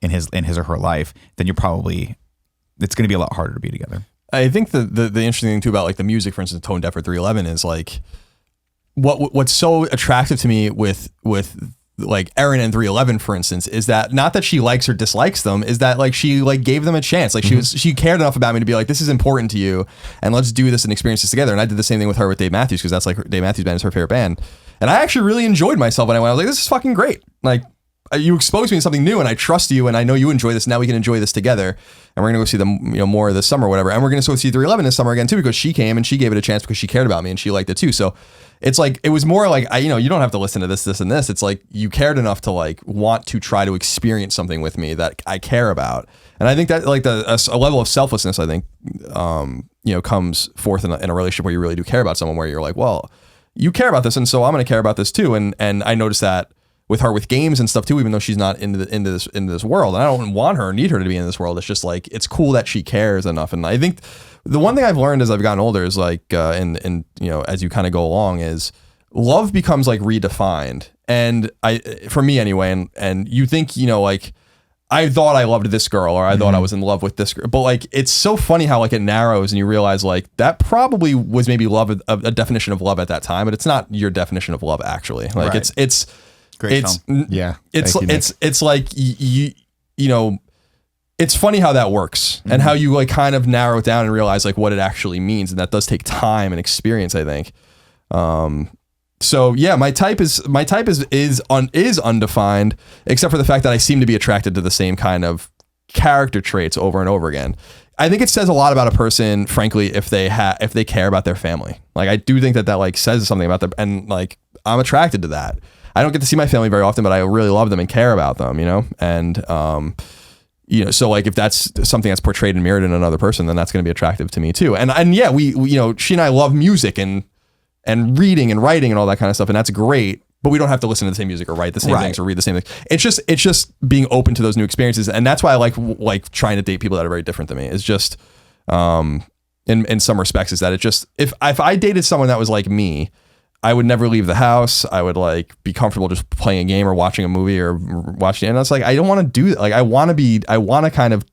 in his or her life, then it's going to be a lot harder to be together. I think the interesting thing too about like the music, for instance, Tone Deaf or 311 is like what's so attractive to me with like Erin and 311, for instance, is that not that she likes or dislikes them, is that like she like gave them a chance. Like she cared enough about me to be like, this is important to you and let's do this and experience this together. And I did the same thing with her with Dave Matthews, because that's like Dave Matthews Band is her favorite band. And I actually really enjoyed myself when I went. I was like, this is fucking great. Like you exposed me to something new and I trust you and I know you enjoy this. Now we can enjoy this together. And we're going to go see them, more this summer or whatever. And we're going to go see 311 this summer again too, because she came and she gave it a chance because she cared about me and she liked it too. So it's like, it was more like, you don't have to listen to this, and this. It's like you cared enough to like want to try to experience something with me that I care about. And I think that like a level of selflessness, I think, comes forth in a relationship where you really do care about someone, where you're like, well, you care about this, and so I'm going to care about this too. And I noticed that with her with games and stuff too, even though she's not into this world. And I don't want her or need her to be in this world. It's just like, it's cool that she cares enough. And I think the one thing I've learned as I've gotten older is like, as you kind of go along, is love becomes like redefined. And for me anyway, and you think, like, I thought I loved this girl, or I thought I was in love with this girl, but like, it's so funny how like it narrows and you realize like that probably was maybe love, a definition of love at that time, but it's not your definition of love actually. Like right. it's Great film. Yeah. It's like it's funny how that works and how you like kind of narrow it down and realize like what it actually means, and that does take time and experience, I think. So yeah, my type is undefined, except for the fact that I seem to be attracted to the same kind of character traits over and over again. I think it says a lot about a person, frankly, if they care about their family. Like I do think that like says something about them, and like I'm attracted to that. I don't get to see my family very often, but I really love them and care about them, and, so like if that's something that's portrayed and mirrored in another person, then that's going to be attractive to me too. And yeah, we she and I love music and reading and writing and all that kind of stuff. And that's great, but we don't have to listen to the same music or write the same things or read the same things. It's just being open to those new experiences. And that's why I like trying to date people that are very different than me. It's just, in some respects, is that it just, if I dated someone that was like me, I would never leave the house. I would like be comfortable just playing a game or watching a movie or watching it. And it's like, I don't want to do that. Like I want to kind of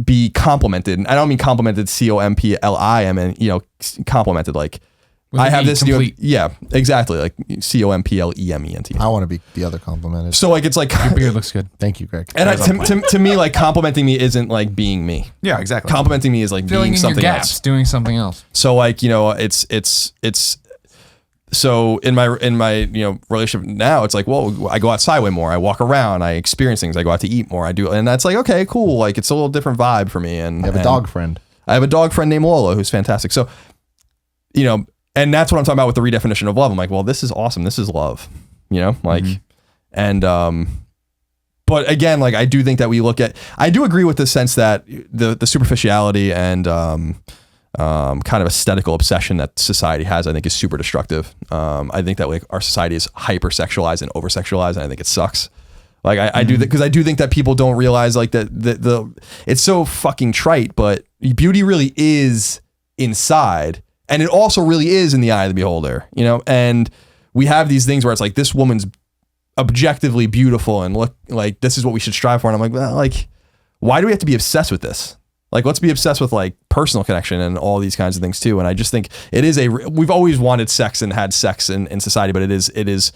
be complimented. And I don't mean complimented COMPLI. I mean, complimented. Like I have this new, yeah, exactly. Like COMPLEMENT. I want to be the other complimented. So like, it's like, Your beard looks good. Thank you, Greg. and to me, like complimenting me isn't like being me. Yeah, exactly. Complimenting me is like Filling being in your something gaps, else. doing something else. So like, it's so in my relationship now, it's like, well, I go outside way more. I walk around. I experience things. I go out to eat more. I do, and that's like, okay, cool. Like it's a little different vibe for me. And I have a dog friend. I have a dog friend named Lola who's fantastic. So, and that's what I'm talking about with the redefinition of love. I'm like, well, this is awesome. This is love. And but again, like I do think that I do agree with the sense that the superficiality and kind of aesthetical obsession that society has, I think, is super destructive. I think that like our society is hypersexualized and oversexualized, and I think it sucks. Like I do that because I do think that people don't realize like that the it's so fucking trite, but beauty really is inside, and it also really is in the eye of the beholder, and we have these things where it's like, this woman's objectively beautiful and look like this is what we should strive for. And I'm like, well, like, why do we have to be obsessed with this? Like, let's be obsessed with like personal connection and all these kinds of things too. And I just think we've always wanted sex and had sex in society, but it is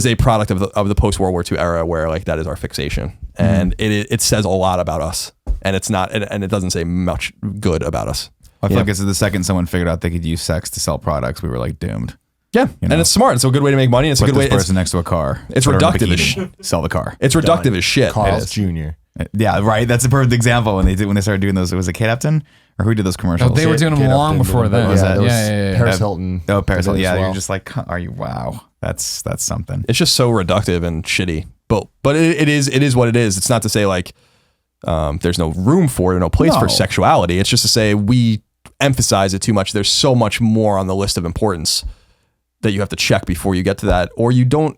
a product of the post World War II era where like that is our fixation, and it says a lot about us, and it's not, and it doesn't say much good about us. I feel like it's the second someone figured out they could use sex to sell products, we were like doomed. Yeah, and it's smart. It's a good way to make money. It's a good way. Put this person next to a car. It's reductive as shit. Sell the car. It's reductive as shit. Carl's Jr. Yeah, right. That's a perfect example when they started doing those. Was it Kate Upton or who did those commercials? Oh, they were doing them long before that. Yeah. Paris Hilton. Oh, Paris Hilton. Yeah, as well. you're just like, are you? Wow, that's something. It's just so reductive and shitty. But it is what it is. It's not to say like there's no room for it or no place for sexuality. It's just to say we emphasize it too much. There's so much more on the list of importance that you have to check before you get to that, or you don't.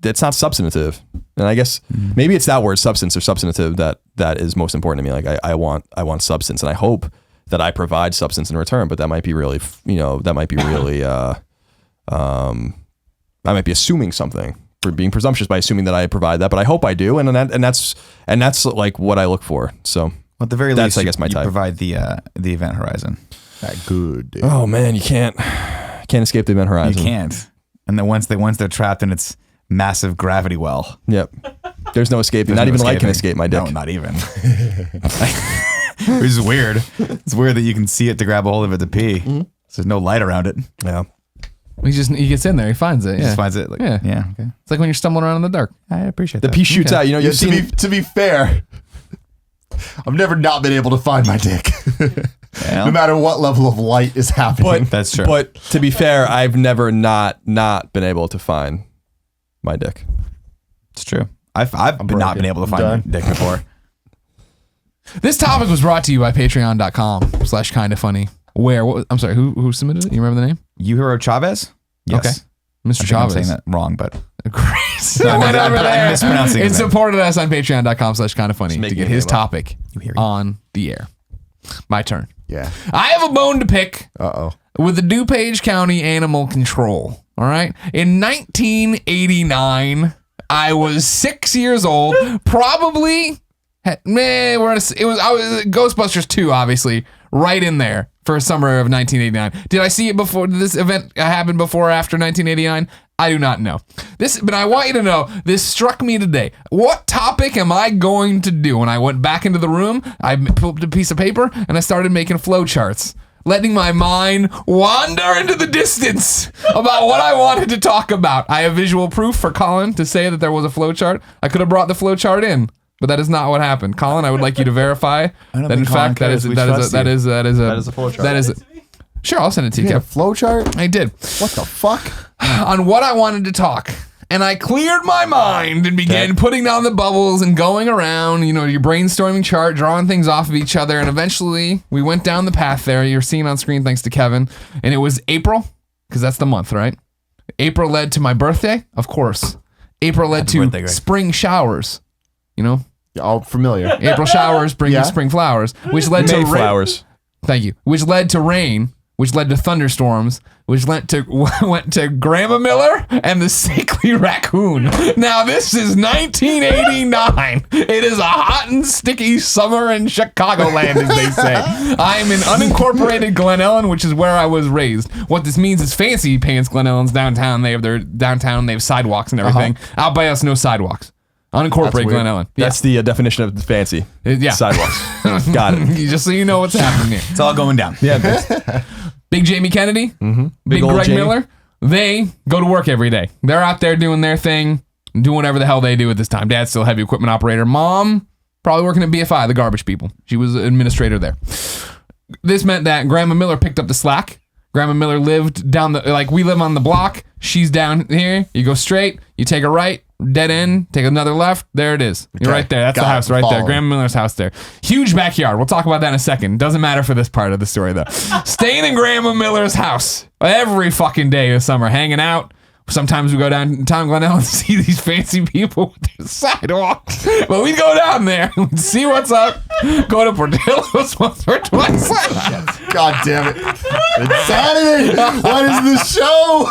It's not substantive, and I guess maybe it's that word, substance or substantive, that is most important to me. Like I want substance, and I hope that I provide substance in return. But that might be really, I might be assuming something, for being presumptuous by assuming that I provide that. But I hope I do, and that's like what I look for. So at the very that's, least, I guess, my you type. provide the event horizon. That good. Dude. Oh man, you can't escape the event horizon. You can't. And then once they're trapped in its massive gravity well. Yep. There's no escaping. Not even light can escape my dick. No, not even. Which is weird. It's weird that you can see it to grab a hold of it to pee. So there's no light around it. Yeah. He gets in there. He finds it. He just finds it. Like, Yeah. Okay. It's like when you're stumbling around in the dark. I appreciate The that. pee shoots out. You know, Yeah, you've seen. to be fair, I've never not been able to find my dick. No matter what level of light is happening. But That's true. But to be fair, I've never not been able to find my dick. It's true. I've not been able to find Done. my dick before. This topic was brought to you by patreon.com/kindafunny. I'm sorry, who submitted it? You remember the name? Yuhiro Chavez? Yes. Okay. Mr. I think I'm Chavez. saying that wrong, but Great. No, Went over I'm there mispronouncing and his name. supported us on patreon.com/kindafunny make to me get his name up. topic on the air. My turn. yeah. I have a bone to pick Uh-oh. with the DuPage County Animal Control. All right. In 1989, I was 6 years old. Probably, I was Ghostbusters 2, obviously, right in there for summer of 1989. Did I see it before? Did this event happen before or after 1989? I do not know. But I want you to know, this struck me today. What topic am I going to do? When I went back into the room, I pulled up a piece of paper and I started making flowcharts, letting my mind wander into the distance about what I wanted to talk about. I have visual proof for Colin to say that there was a flowchart. I could have brought the flowchart in, but that is not what happened. Colin, I would like you to verify that in fact that is a flowchart. Sure, I'll send it to you, You had a Kev. flowchart? I did. What the fuck? On what I wanted to talk. And I cleared my mind and began putting down the bubbles and going around, your brainstorming chart, drawing things off of each other. And eventually we went down the path there. You're seeing on screen thanks to Kevin. And it was April, because that's the month, right? April led to my birthday, of course. April led to birthday, Greg. spring showers, All familiar. April showers bring you spring flowers, which led to Mayflowers. Thank you. Which led to rain, which led to thunderstorms, which went to Grandma Miller and the sickly raccoon. Now this is 1989. It is a hot and sticky summer in Chicagoland, as they say. I am in unincorporated Glen Ellen, which is where I was raised. What this means is fancy pants Glen Ellen's downtown. They have their downtown. They have sidewalks and everything. Out by us, no sidewalks. Unincorporated Glen Ellen. That's the definition of fancy. Yeah. Sidewalks. Got it. Just so you know what's happening here. it's all going down. Yeah. Big Jamie Kennedy, Big old Greg Jamie. Miller, they go to work every day. They're out there doing their thing, doing whatever the hell they do at this time. Dad's still a heavy equipment operator. Mom, probably working at BFI, the garbage people. She was an administrator there. This meant that Grandma Miller picked up the slack. Grandma Miller lived we live on the block. She's down here. You go straight, you take a right, dead end, take another left. There it is. You're Okay. right there. That's Got the it. house right there. Following. Grandma Miller's house there. Huge backyard. We'll talk about that in a second. Doesn't matter for this part of the story, though. Staying in Grandma Miller's house every fucking day of summer, hanging out. Sometimes we go downtown Glen Ellen and see these fancy people with their sidewalks. But we go down there and see what's up. Go to Portillo's once or twice. God damn it. It's Saturday. What is this show?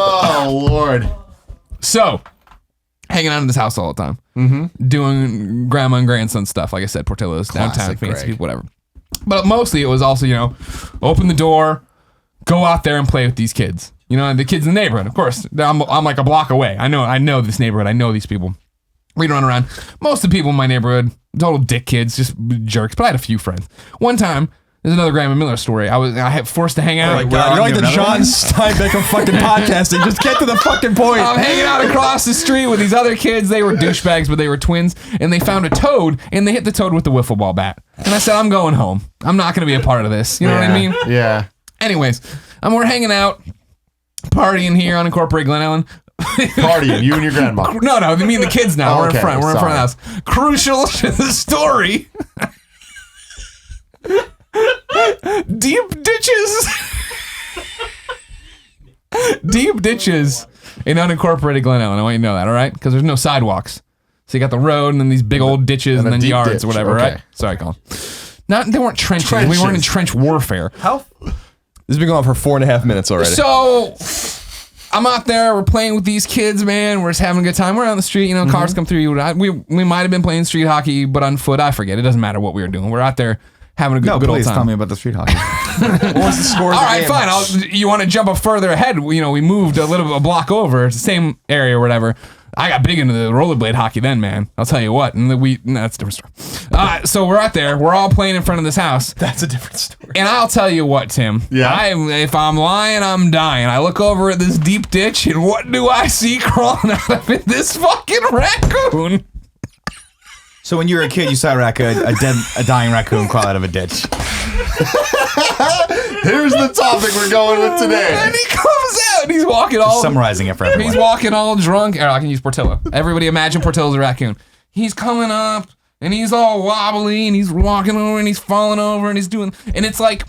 Oh, Lord. So, hanging out in this house all the time. Doing grandma and grandson stuff. Like I said, Portillo's, downtown, Classic fancy Greg. people, whatever. But mostly it was also, open the door, go out there and play with these kids. The kids in the neighborhood, of course. I'm like a block away. I know this neighborhood. I know these people. We'd run around. Most of the people in my neighborhood, total dick kids, just jerks. But I had a few friends. One time, there's another Grandma Miller story. I had forced to hang out. You're like the John Steinbeck of fucking podcasting. Just get to the fucking point. I'm hanging out across the street with these other kids. They were douchebags, but they were twins. And they found a toad, and they hit the toad with the wiffle ball bat. And I said, I'm going home. I'm not going to be a part of this. You know what I mean? Yeah. Anyways, we're hanging out, partying here on Incorporated Glen Ellen. Partying, you and your grandma. No, me and the kids now. Oh, We're okay, in front. We're in front of the sorry. house. Crucial to the story. Deep ditches. Deep ditches in unincorporated Glen Ellen. I want you to know that, all right? Because there's no sidewalks. So you got the road and then these big old ditches and then deep yards ditch. or whatever, Okay. right? Sorry, Colin. They weren't trenches. We weren't in trench warfare. How? This has been going on for 4.5 minutes already. So I'm out there. We're playing with these kids, man. We're just having a good time. We're out on the street. You know, cars come through. We might have been playing street hockey, but on foot. I forget. It doesn't matter what we were doing. We're out there having a good old Please time. tell me about the street hockey. What was the score? All right, fine. You want to jump up further ahead? You know, we moved a block over. It's the same area or whatever. I got big into the rollerblade hockey then, man. I'll tell you what. And that's a different story. So we're out there. We're all playing in front of this house. That's a different story. And I'll tell you what, Tim. Yeah. If I'm lying, I'm dying. I look over at this deep ditch, and what do I see crawling out of it? This fucking raccoon. So when you were a kid, you saw a dying raccoon crawl out of a ditch. Here's the topic we're going with today. And he comes out, and he's walking all... Summarizing it for everyone. He's walking all drunk. Or I can use Portillo. Everybody imagine Portillo's a raccoon. He's coming up, and he's all wobbly, and he's walking over, and he's falling over, and he's doing... And it's like,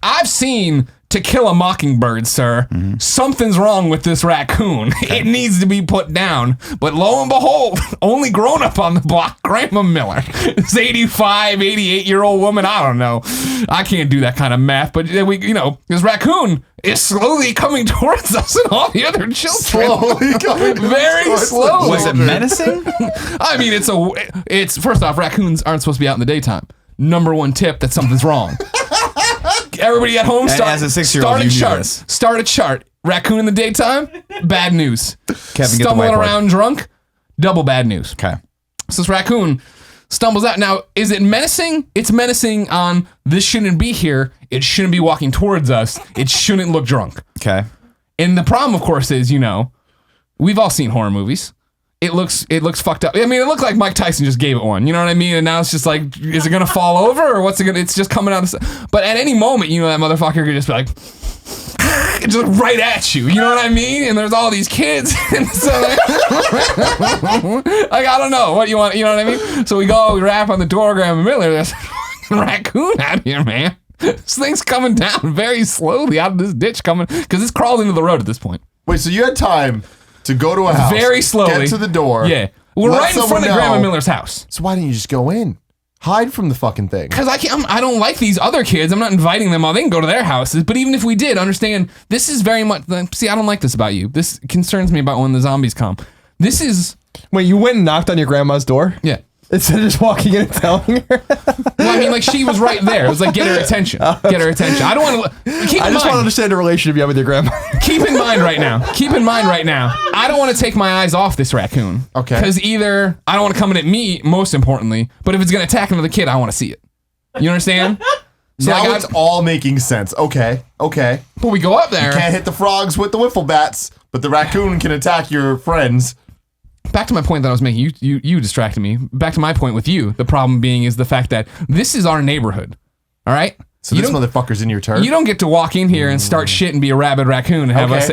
I've seen To Kill a Mockingbird, sir. Something's wrong with this raccoon. It needs to be put down. But lo and behold, only grown up on the block, Grandma Miller. This 85, 88-year-old woman, I don't know. I can't do that kind of math, but this raccoon is slowly coming towards us and all the other children. Slowly coming Very towards slowly. Was it menacing? I mean, it's first off, raccoons aren't supposed to be out in the daytime. Number one tip that something's wrong. Everybody at home, as a 6-year-old, you knew this. Start a chart. Raccoon in the daytime, bad news. Kevin, get the Stumbling whiteboard. around drunk, double bad news. Okay. So this raccoon stumbles out. Now, is it menacing? It's menacing on this shouldn't be here. It shouldn't be walking towards us. It shouldn't look drunk. Okay. And the problem, of course, is, we've all seen horror movies. It looks fucked up. I mean, it looked like Mike Tyson just gave it one. You know what I mean? And now it's just like, is it gonna fall over or what's it gonna? It's just coming out. But at any moment, that motherfucker could just be like, just right at you. You know what I mean? And there's all these kids, and so like I don't know what you want. You know what I mean? So we rap on the door, Grandma Miller. There's a raccoon out here, man. This thing's coming down very slowly out of this ditch, because it's crawled into the road at this point. Wait, so you had time to go to a house, Very slowly. get to the door. Yeah. We're let right in front someone of Grandma know. Miller's house. So why didn't you just go in? Hide from the fucking thing. Because I don't like these other kids. I'm not inviting them all. They can go to their houses. But even if we did, understand, this is very much... See, I don't like this about you. This concerns me about when the zombies come. This is... Wait, you went and knocked on your grandma's door? Yeah. Instead of just walking in and telling her? Well, I mean, like, she was right there. It was like, get her attention. Get her attention. I don't want to... I just want to understand the relationship you have with your grandma. Keep in mind right now, I don't want to take my eyes off this raccoon. Okay. Because either I don't want to come in at me, most importantly, but if it's going to attack another kid, I want to see it. You understand? So Now like, it's all making sense. Okay. but we go up there. Can't hit the frogs with the wiffle bats, but the raccoon can attack your friends. Back to my point that I was making. You distracted me. Back to my point with you. The problem being is the fact that this is our neighborhood. All right? So this motherfucker's in your turf. You don't get to walk in here and start shit and be a rabid raccoon and have Okay. us,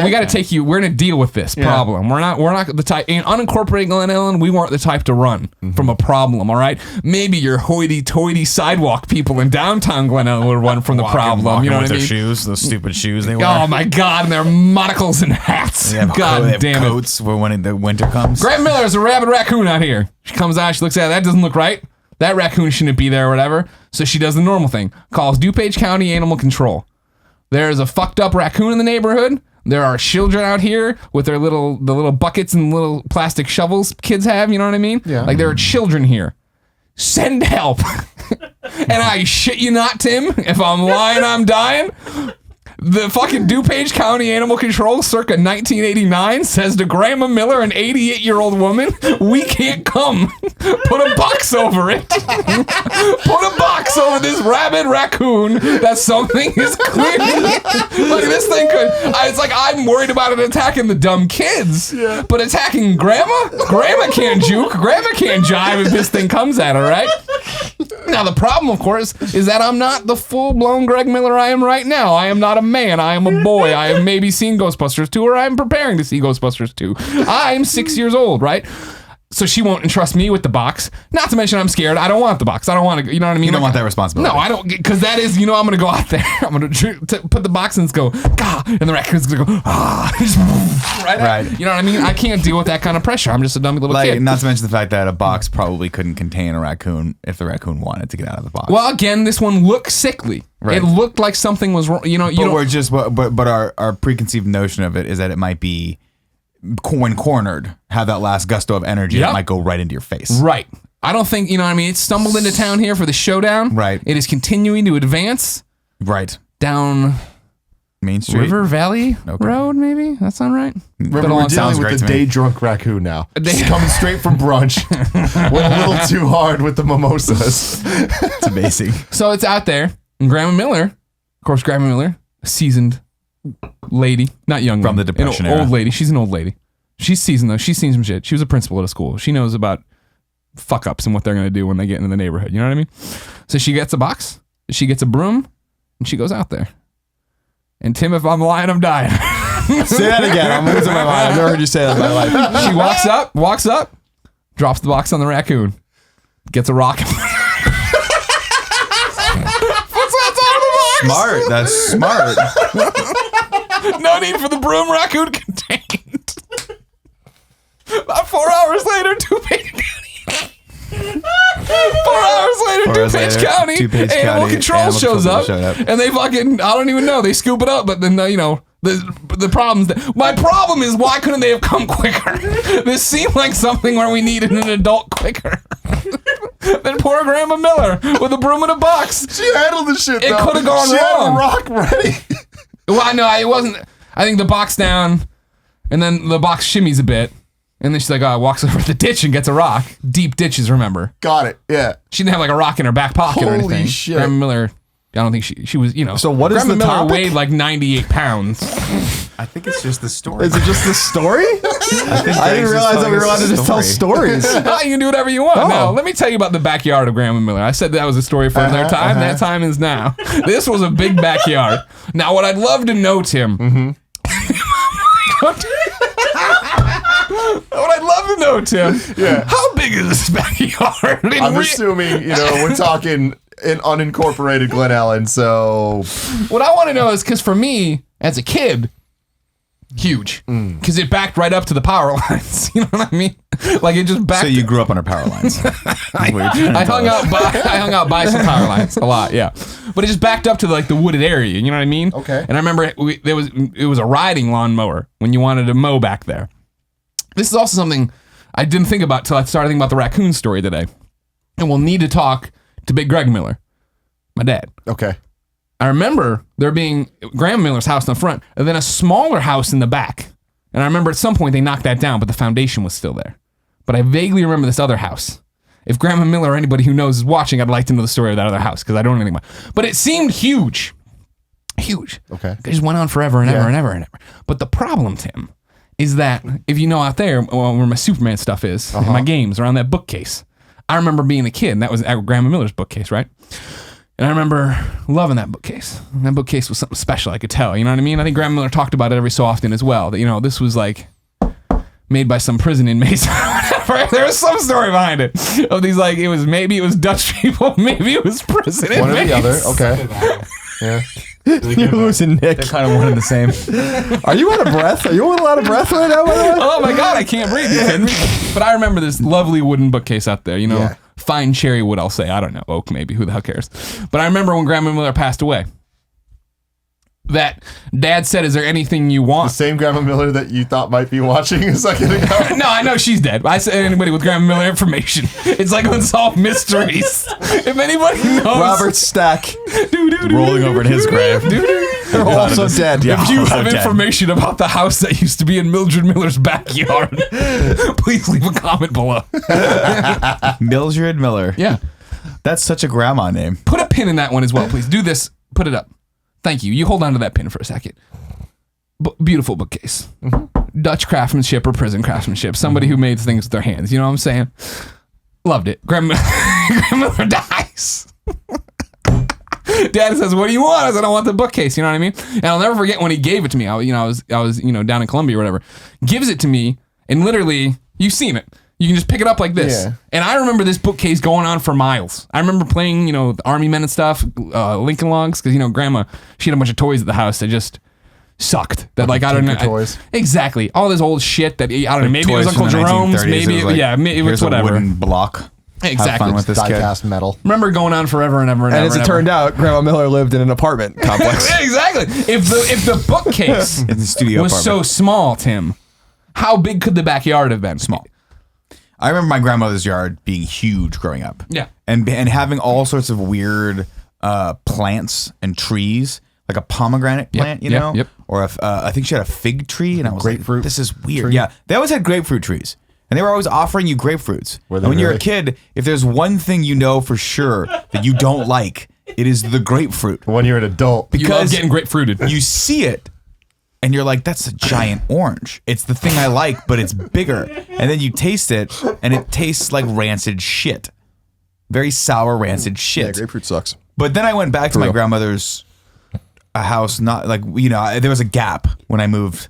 we got to take you, we're going to deal with this problem. We're not the type, in unincorporated Glen Ellen, we weren't the type to run from a problem, all right? Maybe your hoity-toity sidewalk people in downtown Glen Ellen would run from the problem, you know what I mean? Their shoes, those stupid shoes they wear. Oh my God, and their monocles and hats. They have God they have damn it. coats for when the winter comes. Grant Miller's a rabid raccoon out here. She comes out, she looks at it, that doesn't look right. That raccoon shouldn't be there or whatever. So she does the normal thing. Calls DuPage County Animal Control. There's a fucked up raccoon in the neighborhood. There are children out here with the little buckets and little plastic shovels kids have, you know what I mean? Yeah. Like there are children here. Send help. And I shit you not, Tim, if I'm lying, I'm dying. The fucking DuPage County Animal Control circa 1989 says to Grandma Miller, an 88-year-old woman, we can't come. Put a box over it. Put a box over this rabid raccoon that something is clearly... Like this thing could... It's like I'm worried about it attacking the dumb kids. Yeah. But attacking Grandma? Grandma can't juke. Grandma can't jive if this thing comes at her, right? Now, the problem, of course, is that I'm not the full-blown Greg Miller I am right now. I am not a man. I am a boy. I have maybe seen Ghostbusters 2, or I'm preparing to see Ghostbusters 2. I'm 6 years old, right? So she won't entrust me with the box. Not to mention I'm scared. I don't want the box. I don't want to, you know what I mean? You don't want that responsibility. No, I don't, because that is, I'm going to go out there. I'm going to put the box in and go, gah, and the raccoon's going to go, ah. Right. You know what I mean? I can't deal with that kind of pressure. I'm just a dummy little kid. Not to mention the fact that a box probably couldn't contain a raccoon if the raccoon wanted to get out of the box. Well, again, this one looked sickly. Right. It looked like something was wrong. But our preconceived notion of it is that it might be, when cornered, have that last gusto of energy that might go right into your face. Right. I don't think, it stumbled into town here for the showdown. Right. It is continuing to advance. Right. Down Main Street. River Valley Road, maybe? That sound right? Remember, we're dealing with the day drunk raccoon now. He's coming straight from brunch. Went a little too hard with the mimosas. It's amazing. So it's out there. And Grandma Miller, of course, Grandma Miller, a seasoned lady, not young from one, the Depression an era. old lady. She's an old lady. She's seasoned though. She's seen some shit. She was a principal at a school. She knows about fuck ups and what they're gonna do when they get into the neighborhood. You know what I mean? So she gets a box, she gets a broom, and she goes out there. And Tim, if I'm lying, I'm dying. Say that again. I'm losing my mind. I've never heard you say that in my life. She walks up, drops the box on the raccoon, gets a rock. Smart. That's smart. No need for the broom, raccoon contained. About 4 hours later, 4 hours later, DuPage County Animal Control shows up, and they fucking, I don't even know, they scoop it up, but then, the problems. My problem is, why couldn't they have come quicker? This seemed like something where we needed an adult quicker. Then poor Grandma Miller with a broom and a box. She handled the shit, It could have gone she wrong. Had a rock ready. Well, I know, it wasn't, I think the box down, and then the box shimmies a bit. And then she's like, walks over to the ditch and gets a rock. Deep ditches, remember? Got it. Yeah. She didn't have like a rock in her back pocket or anything. Holy shit. Grandma Miller, I don't think she was, So what is Grandma the Miller topic? weighed like 98 pounds. I think it's just the story. Is it just the story? I didn't realize that we were allowed to just tell stories. Oh, you can do whatever you want. Oh. Now, let me tell you about the backyard of Grandma Miller. I said that was a story for another time. That time is now. This was a big backyard. Now, what I'd love to know, Tim. What I'd love to know, Tim. Yeah. How big is this backyard? I'm assuming, we're talking in unincorporated Glen Ellen, so. What I want to know is, because for me, as a kid, huge. Because it backed right up to the power lines. You know what I mean? Like it just backed. So you grew up under power lines. I hung out by some power lines a lot, yeah. But it just backed up to the wooded area. You know what I mean? Okay. And I remember it was a riding lawnmower when you wanted to mow back there. This is also something I didn't think about till I started thinking about the raccoon story today. And we'll need to talk to Big Greg Miller, my dad. Okay. I remember there being Grandma Miller's house in the front, and then a smaller house in the back. And I remember at some point they knocked that down, but the foundation was still there. But I vaguely remember this other house. If Grandma Miller or anybody who knows is watching, I'd like to know the story of that other house, because I don't know anything about it. But it seemed huge. Huge. Okay. It just went on forever and ever and ever and ever. But the problem, Tim, is that if you know out there where my Superman stuff is, and my games around that bookcase, I remember being a kid, and that was at Grandma Miller's bookcase, right? And I remember loving that bookcase. And that bookcase was something special, I could tell. You know what I mean? I think Grandma Miller talked about it every so often as well. That, this was like made by some prison inmates. There was some story behind it. Of these, maybe it was Dutch people, maybe it was prison inmates. One or the other. Okay. Yeah. You're losing Nick. They're kind of one and the same. Are you out of breath? Are you a lot of breath right now, by the way? Oh my God, I can't breathe. You kidding me? But I remember this lovely wooden bookcase out there, Yeah. Fine cherry wood, I'll say. I don't know, oak maybe, who the hell cares? But I remember when Grandma Miller passed away, that Dad said, is there anything you The want? same Grandma Miller that you thought might be watching a second ago. No, I know she's dead. I said anybody with Grandma Miller information. It's like unsolved mysteries. If anybody knows. Robert Stack Rolling over in his grave. They're also dead. If you also have dead. information about the house that used to be in Mildred Miller's backyard, please leave a comment below. Mildred Miller. Yeah. That's such a grandma name. Put a pin in that one as well, please. Do this. Put it up. Thank you. You hold on to that pin for a second. Beautiful bookcase. Dutch craftsmanship or prison craftsmanship. Somebody who made things with their hands. You know what I'm saying? Loved it. Grandma Miller dies. Dad says, "What do you want?" I said, "I want the bookcase." You know what I mean? And I'll never forget when he gave it to me. I was down in Columbia or whatever. Gives it to me, and literally, you've seen it. You can just pick it up like this. Yeah. And I remember this bookcase going on for miles. I remember playing, the Army Men and stuff, Lincoln Logs, because, Grandma, she had a bunch of toys at the house that just sucked. That, like, I don't know. Toys. Exactly. All this old shit that, I don't know, maybe it was Toys Uncle from the Jerome's, 1930s, maybe, it was like, it was here's a whatever. wooden block. Have Exactly. fun with this kid. Die-cast metal. Remember going on forever and ever and And ever. as it turned out, Grandma Miller lived in an apartment complex. Exactly. If the bookcase In the studio was so apartment. small, Tim, how big could the backyard have been? Small. I remember my grandmother's yard being huge growing up. Yeah. And having all sorts of weird plants and trees, like a pomegranate plant, you yep, know? yep. Or I think she had a fig tree, and I was Grapefruit like, this is weird. tree? Yeah. They always had grapefruit trees. And they were always offering you grapefruits. Were And they when you're a really? kid, if there's one thing you know for sure that you don't like, it is the grapefruit. When you're an adult. You love Because getting grapefruited. you see it and you're like, that's a giant orange. It's the thing I like, but it's bigger. And then you taste it and it tastes like rancid shit. Very sour, rancid Yeah, shit. grapefruit sucks. But then I went back to my real. grandmother's house, not like, there was a gap when I moved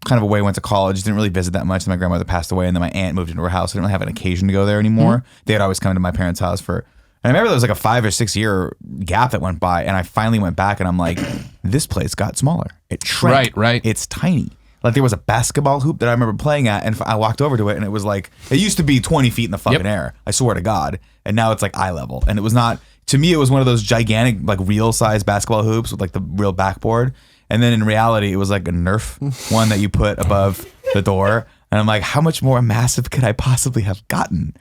kind of away, went to college, didn't really visit that much. Then my grandmother passed away and then my aunt moved into her house. I didn't really have an occasion to go there anymore. They had always come to my parents' house and I remember there was like a 5 or 6 year gap that went by, and I finally went back and I'm like, this place got smaller. It shrank. Right. It's tiny. Like there was a basketball hoop that I remember playing at, and I walked over to it, and it was like, it used to be 20 feet in the fucking air. I swear to God. And now it's like eye level. And it was not, to me, it was one of those gigantic, like real size basketball hoops with like the real backboard. And then in reality, it was like a Nerf one that you put above the door. And I'm like, how much more massive could I possibly have gotten?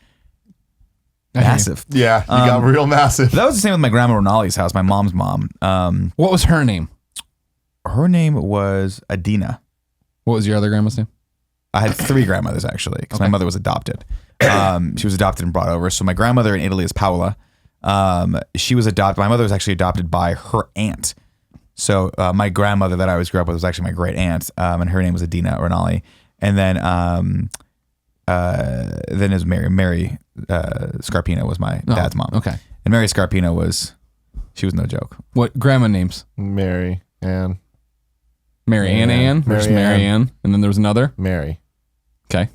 Massive. Yeah, you got real massive. That was the same with my grandma Ronali's house, my mom's mom. What was her name? Her name was Adina. What was your other grandma's name? I had 3 grandmothers actually, because my mother was adopted. She was adopted and brought over. So my grandmother in Italy is Paola. She was adopted. My mother was actually adopted by her aunt. So my grandmother that I always grew up with was actually my great aunt, and her name was Adina Ronali. And then it was Mary Scarpino was my dad's mom. Okay. And Mary Scarpino she was no joke. What grandma names? Mary Ann. Mary Ann Mary Ann. Ann. There's Mary Mary Ann. Ann. And then there was another. Mary. Okay.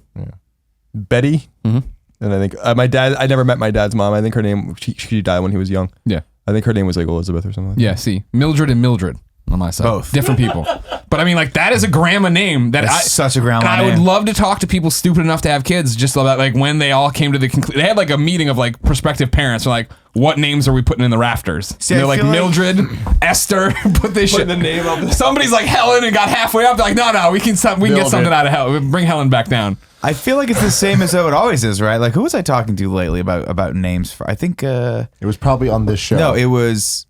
Betty. Mhm. And I think my dad, I never met my dad's mom. I think her name, she died when he was young. Yeah. I think her name was like Elizabeth or something. Yeah. See, Mildred and Mildred on my side. Both. Different people. But I mean, like, that is a grandma name that That's such a grandma and I would name. love to talk to people stupid enough to have kids, just about like when they all came to the conclusion. They had like a meeting of like prospective parents. They're like, what names are we putting in the rafters? See, and they're I like feel like- Mildred, Esther, put this shit. the name of the- Somebody's like Helen and got halfway up. They're like, no, we can get Mildred. something out of Helen. Bring Helen back down. I feel like it's the same as how it always is, right? Like, who was I talking to lately about names for? I think, It was probably on this show. no, it was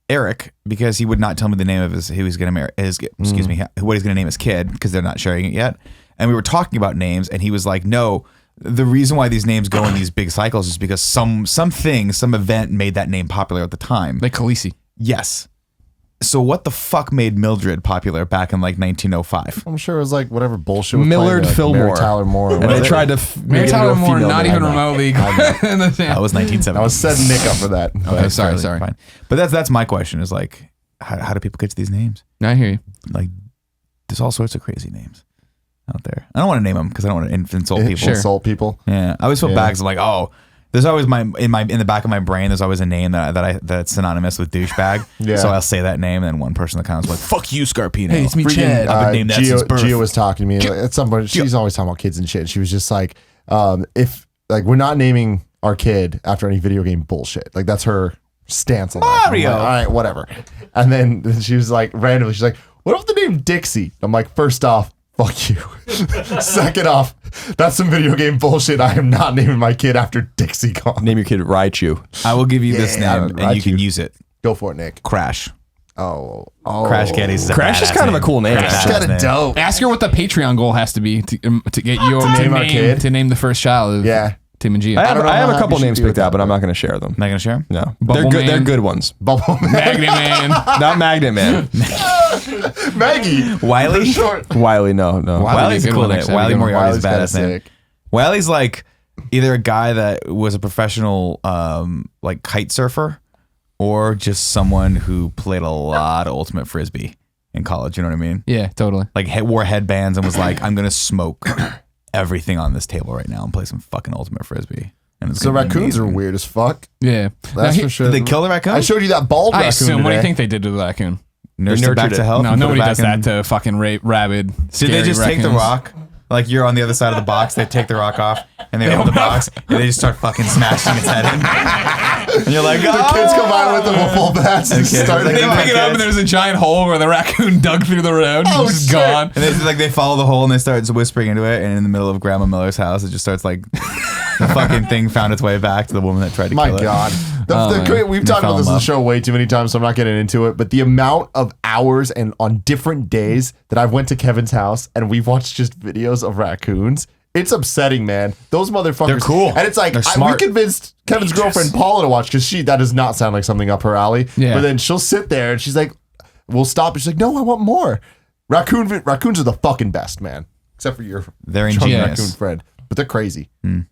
Eric, because he would not tell me the name of who he's going to marry, what he's going to name his kid, because they're not sharing it yet. And we were talking about names, and he was like, no, the reason why these names go in these big cycles is because some event made that name popular at the time. Like Khaleesi. Yes. So what the fuck made Mildred popular back in like 1905? I'm sure it was like whatever bullshit. Was Millard playing, like Fillmore. Mary Tyler Moore. Or And they whatever. tried to Mary make it into Tyler a Moore, female not name. even remotely. That was 1970. I was setting Nick up for that. Oh, sorry. Fine. But that's my question is like, how do people get to these names? I hear you. Like, there's all sorts of crazy names out there. I don't want to name them because I don't want to insult people. Sure. Insult people. Yeah, I always feel Yeah. bad because I'm like, oh, there's always in the back of my brain, there's always a name that's synonymous with douchebag. Yeah. So I'll say that name, and one person in the comments is like, "Fuck you, Scarpino." Hey, it's me, Freaking, Chad. I've been named that since birth. Gio was talking to me like, at some point. She's always talking about kids and shit. She was just like, if like we're not naming our kid after any video game bullshit. Like that's her stance on that. Mario. I'm like, all right, whatever. And then she was like, randomly, she's like, what if the name Dixie? I'm like, first off, fuck you. Second off, that's some video game bullshit. I am not naming my kid after Dixie Kong. Name your kid Raichu. I will give you this Yeah, name, and you can use it. Go for it, Nick. Crash. Oh, Crash Gettys is a Crash is badass kind of a name. cool name. Crash It's is kind a of dope. Ask her what the Patreon goal has to be to get you to name our kid? to name the first child of Yeah. Tim and Gio. I have, don't know I have how a happy couple she'd names be with picked out, that, but I'm not going to share them. Not gonna share. No, Bubble they're good. They're Man. good ones. Bubble Man. Magnet Man. Not Magnet Man. Maggie. Wiley. Short. Wiley, no. Wiley's a good cool one, name. actually. Wiley Good one. Moriarty's a Wiley's badass name. sick. Wiley's like either a guy that was a professional like kite surfer, or just someone who played a lot of ultimate frisbee in college. You know what I mean? Yeah, totally. Like wore headbands and was like, I'm gonna smoke everything on this table right now and play some fucking Ultimate Frisbee. And it's So gonna be raccoons are amazing. weird as fuck. Yeah. That's Now, for sure. Did they kill the raccoon? I showed you that bald I raccoon assume. What do you today. think they did to the raccoon? Nursed it back nurtured to it. health. No, and put it nobody back does that in- to fucking rabid. Did scary they just take the raccoons. rock? Like you're on the other side of the box, they take the rock off, and they open the box, and they just start fucking smashing its head in. And you're like, The kids come by with them full bats and kids start are like, They Come on, pick it up kids. and there's a giant hole where the raccoon dug through the road. Oh, It's shit. gone. And they follow the hole and they start whispering into it, and in the middle of Grandma Miller's house, it just starts like the fucking thing found its way back to the woman that tried to My kill it. God. Oh, man. We've They talked fell about in this on the love. show way too many times, so I'm not getting into it. But the amount of hours and on different days that I've went to Kevin's house and we've watched just videos of raccoons, it's upsetting, man. Those motherfuckers. They're cool. And it's like, They're we smart. convinced Kevin's girlfriend Paula to watch because that does not sound like something up her alley. Yeah. But then she'll sit there and she's like, we'll stop. And she's like, no, I want more. Raccoons are the fucking best, man. Except for your They're chunky ingenious. raccoon friend. But they're crazy.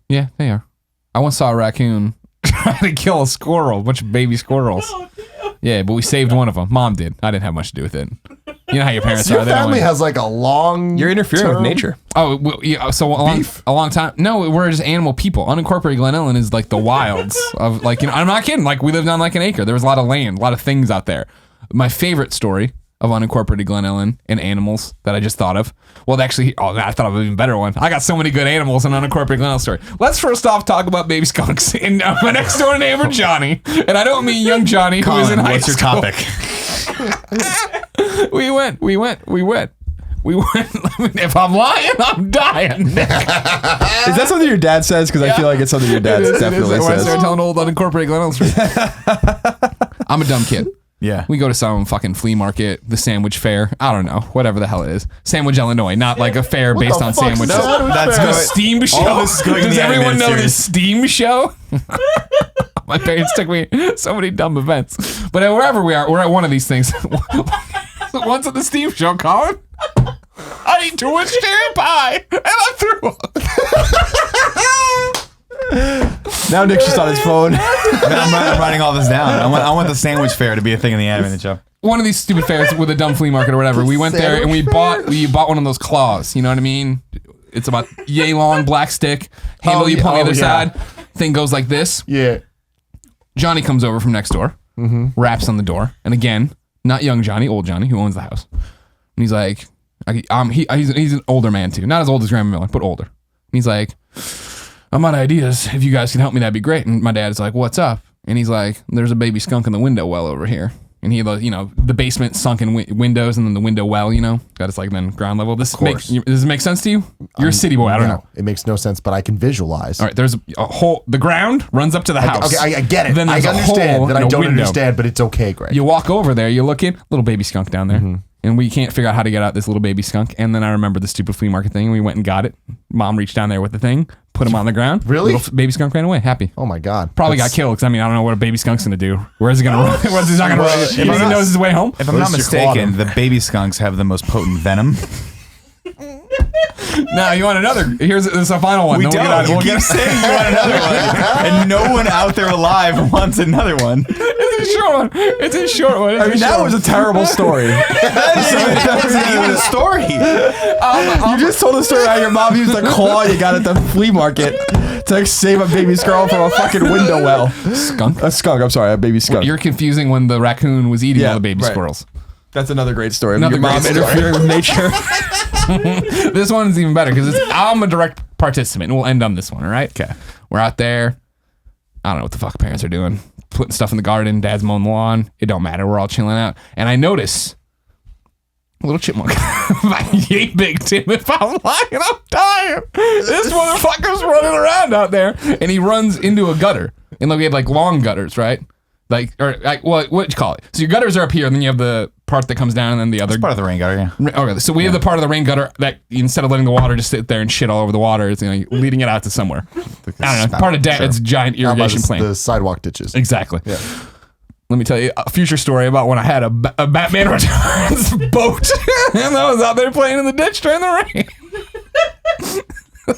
Yeah, they are. I once saw a raccoon trying to kill a squirrel, a bunch of baby squirrels. Yeah, but we saved one of them. Mom did. I didn't have much to do with it. You know how your parents Your are. They don't family like- has like a long. You're interfering with term- nature. Oh, well, yeah, so a long time. No, we're just animal people. Unincorporated Glen Ellen is like the wilds of like, I'm not kidding. Like we lived on like an acre. There was a lot of land, a lot of things out there. My favorite story of unincorporated Glen Ellen and animals that I just thought of. Well, actually, I thought of an even better one. I got so many good animals in unincorporated Glen Ellen story. Let's first off talk about baby skunks and my next door neighbor Johnny. And I don't mean young Johnny who was in Colin, high what's your school. topic? We went. If I'm lying, I'm dying. Is that something your dad says? Because I feel like it's something your dad definitely When I says. started telling old unincorporated Glen Ellen story. I'm a dumb kid. Yeah. We go to some fucking flea market, the sandwich fair. I don't know, whatever the hell it is. Sandwich, Illinois, not like a fair What based the on fuck's sandwiches. a sandwich That's fair? The good. Steam show. All this is going in Does the everyone animated know the series. Steam show? My parents took me so many dumb events. But wherever we are, we're at one of these things. Once at the Steam show, Colin, I ate too much cherry pie and I threw up. Now Nick's just on his phone. I'm writing all this down. I want the sandwich fair to be a thing in the animated show. One of these stupid fairs with a dumb flea market or whatever. We went there and we bought one of those claws. You know what I mean? It's about yay long, black stick, handle you pull on the other side. Thing goes like this. Yeah. Johnny comes over from next door, raps on the door, and again, not young Johnny, old Johnny, who owns the house. And he's like, he's an older man too, not as old as Grandma Miller, but older. And he's like, I'm out of ideas. If you guys can help me, that'd be great. And my dad's like, what's up? And he's like, there's a baby skunk in the window well over here. And he, the basement sunken windows and then the window well, got its like then ground level. Does this make sense to you? You're a city boy. I don't know. It makes no sense, but I can visualize. All right, there's a hole. The ground runs up to the house. Okay, I get it. Then I there's a understand hole that and I a don't window. understand, but it's okay, Greg. You walk over there, you look in, little baby skunk down there. And we can't figure out how to get out this little baby skunk. And then I remember the stupid flea market thing. And we went and got it. Mom reached down there with the thing, put him on the ground. Really? Little baby skunk ran away, happy. Oh my God. Probably That's- got killed because I don't know what a baby skunk's gonna do. Where's he gonna run? What's he not gonna run? He even knows his way home. If I'm not First you claw mistaken, them. the baby skunks have the most potent venom. Now you want another? Here's a final one. We Then don't. we'll get out. You We'll keep get saying you want another one, and no one out there alive wants another one. It's a short one. It's a short one. I mean, that was a terrible story. That isn't even a story. You just told a story how your mom used a claw you got at the flea market to like, save a baby squirrel from a fucking window well. skunk. A skunk, I'm sorry, a baby skunk. You're confusing when the raccoon was eating Yeah, all the baby right. squirrels. That's another great story. Another Your mom great story. interfering with nature. This one's even better because I'm a direct participant. And we'll end on this one, all right? Okay. We're out there. I don't know what the fuck parents are doing. Putting stuff in the garden. Dad's mowing the lawn. It don't matter. We're all chilling out. And I notice a little chipmunk. Yay, big Tim. If I'm lying, I'm dying. This motherfucker's running around out there. And he runs into a gutter. And we had like long gutters, right? What you call it? So your gutters are up here, and then you have the part that comes down, and then the other It's part of the rain gutter, yeah. Okay, so we have the part of the rain gutter that instead of letting the water just sit there and shit all over the water, it's leading it out to somewhere. I don't know. Part of Dad's giant How about irrigation plan. the sidewalk ditches. Exactly. Yeah. Let me tell you a future story about when I had a Batman Returns boat, and I was out there playing in the ditch during the rain.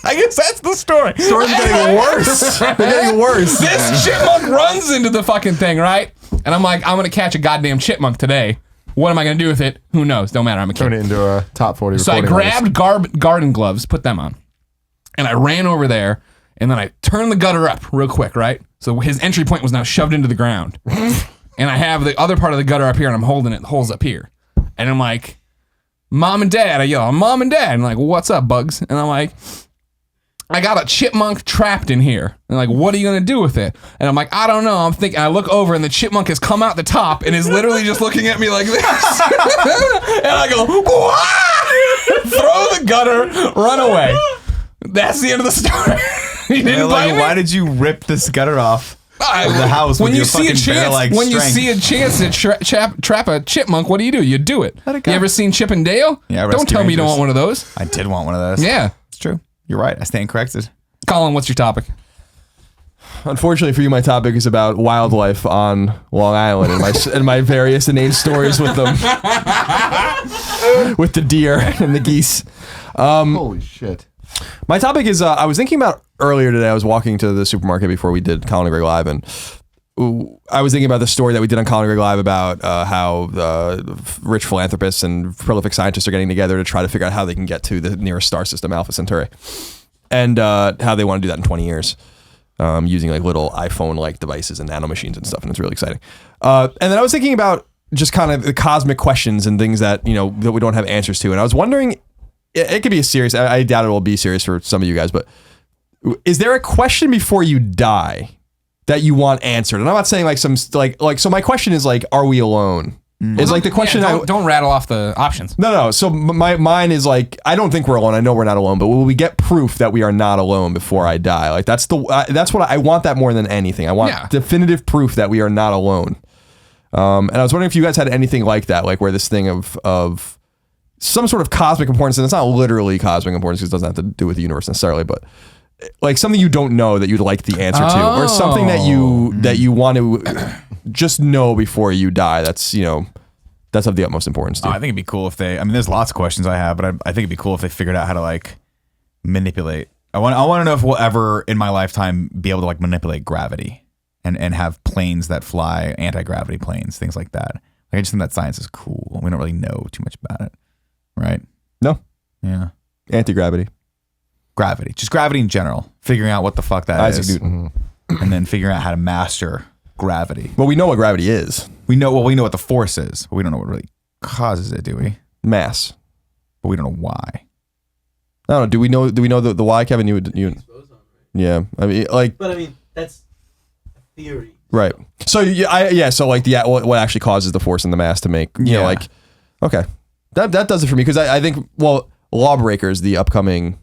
I guess that's the story. Stories are getting worse. They're getting worse. This chipmunk runs into the fucking thing, right? And I'm like, I'm gonna catch a goddamn chipmunk today. What am I gonna do with it? Who knows? Don't matter. I'm a kid. Turn it into a top 40 So I recording artist. grabbed garden gloves, put them on. And I ran over there, and then I turned the gutter up real quick, right? So his entry point was now shoved into the ground. And I have the other part of the gutter up here, and I'm holding it, the hole's up here. And I'm like, Mom and Dad. I yell, Mom and Dad. And like, what's up, Bugs? And I'm like, I got a chipmunk trapped in here. And like, what are you gonna do with it? And I'm like, I don't know. I'm thinking. I look over, and the chipmunk has come out the top and is literally just looking at me like this. And I go, Wah! Throw the gutter, run away. That's the end of the story. He didn't bite me. Why did you rip this gutter off of the house when with you your see a fucking chance, bear-like when you strength? see a chance to trap a chipmunk, what do? You do it. Let it You go. ever seen Chip and Dale? Yeah, Don't Rescue tell me you don't Rangers. want one of those. I did want one of those. Yeah. It's true. You're right. I stand corrected. Colin, what's your topic? Unfortunately for you, my topic is about wildlife on Long Island and my various inane stories with them, with the deer and the geese. Holy shit. My topic is I was thinking about earlier today. I was walking to the supermarket before we did Colin and Greg Live, and I was thinking about the story that we did on Colin and Greg Live about how rich philanthropists and prolific scientists are getting together to try to figure out how they can get to the nearest star system, Alpha Centauri, and how they want to do that in 20 years. Using like little iPhone-like devices and nanomachines and stuff, and it's really exciting. And then I was thinking about just kind of the cosmic questions and things that that we don't have answers to. And I was wondering, it could be a serious. I doubt it will be serious for some of you guys, but is there a question before you die that you want answered? And I'm not saying like some like so. My question is like, are we alone? Is like the question. Yeah, don't rattle off the options. No. So mine is like, I don't think we're alone. I know we're not alone, but will we get proof that we are not alone before I die? Like that's what I want that more than anything. I want definitive proof that we are not alone. And I was wondering if you guys had anything like that, like where this thing of some sort of cosmic importance, and it's not literally cosmic importance because it doesn't have to do with the universe necessarily, but like something you don't know that you'd like the answer to, or something that you want to just know before you die. That's that's of the utmost importance. I think it'd be cool if they. I mean, there's lots of questions I have, but I think it'd be cool if they figured out how to like manipulate. I want to know if we'll ever in my lifetime be able to like manipulate gravity and have planes that fly, anti-gravity planes, things like that. Like, I just think that science is cool. We don't really know too much about it, right? No. Yeah. Anti-gravity. Gravity, just gravity in general. Figuring out what the fuck that Isaac is, Newton. and then figuring out how to master gravity. Well, we know what gravity is. We know what the force is, but we don't know what really causes it, do we? Mass. But we don't know why. I don't know. Do we know the why, Kevin? Yeah. I mean, like. But I mean, that's a theory. Right. So So like what actually causes the force and the mass to make like, okay, that does it for me because I think Lawbreakers, the upcoming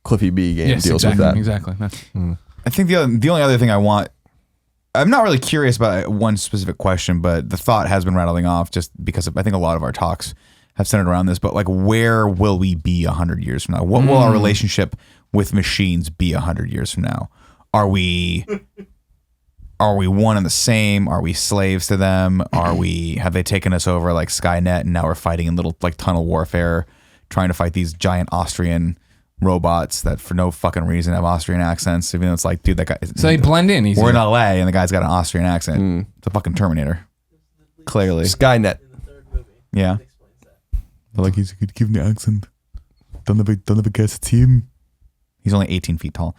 Cliffy B game, deals with that. Exactly. I think the only other thing I'm not really curious about one specific question, but the thought has been rattling off just because I think a lot of our talks have centered around this. But like, where will we be 100 years from now? What will our relationship with machines be 100 years from now? Are we one and the same? Are we slaves to them? Have they taken us over like Skynet and now we're fighting in little like tunnel warfare, trying to fight these giant Austrian robots that for no fucking reason have Austrian accents, even though it's like, dude, that guy. So they blend in. We're in LA and the guy's got an Austrian accent. It's a fucking Terminator. Clearly. Skynet. Yeah. Like he's giving the accent. Don't ever guess it's him. He's only 18 feet tall.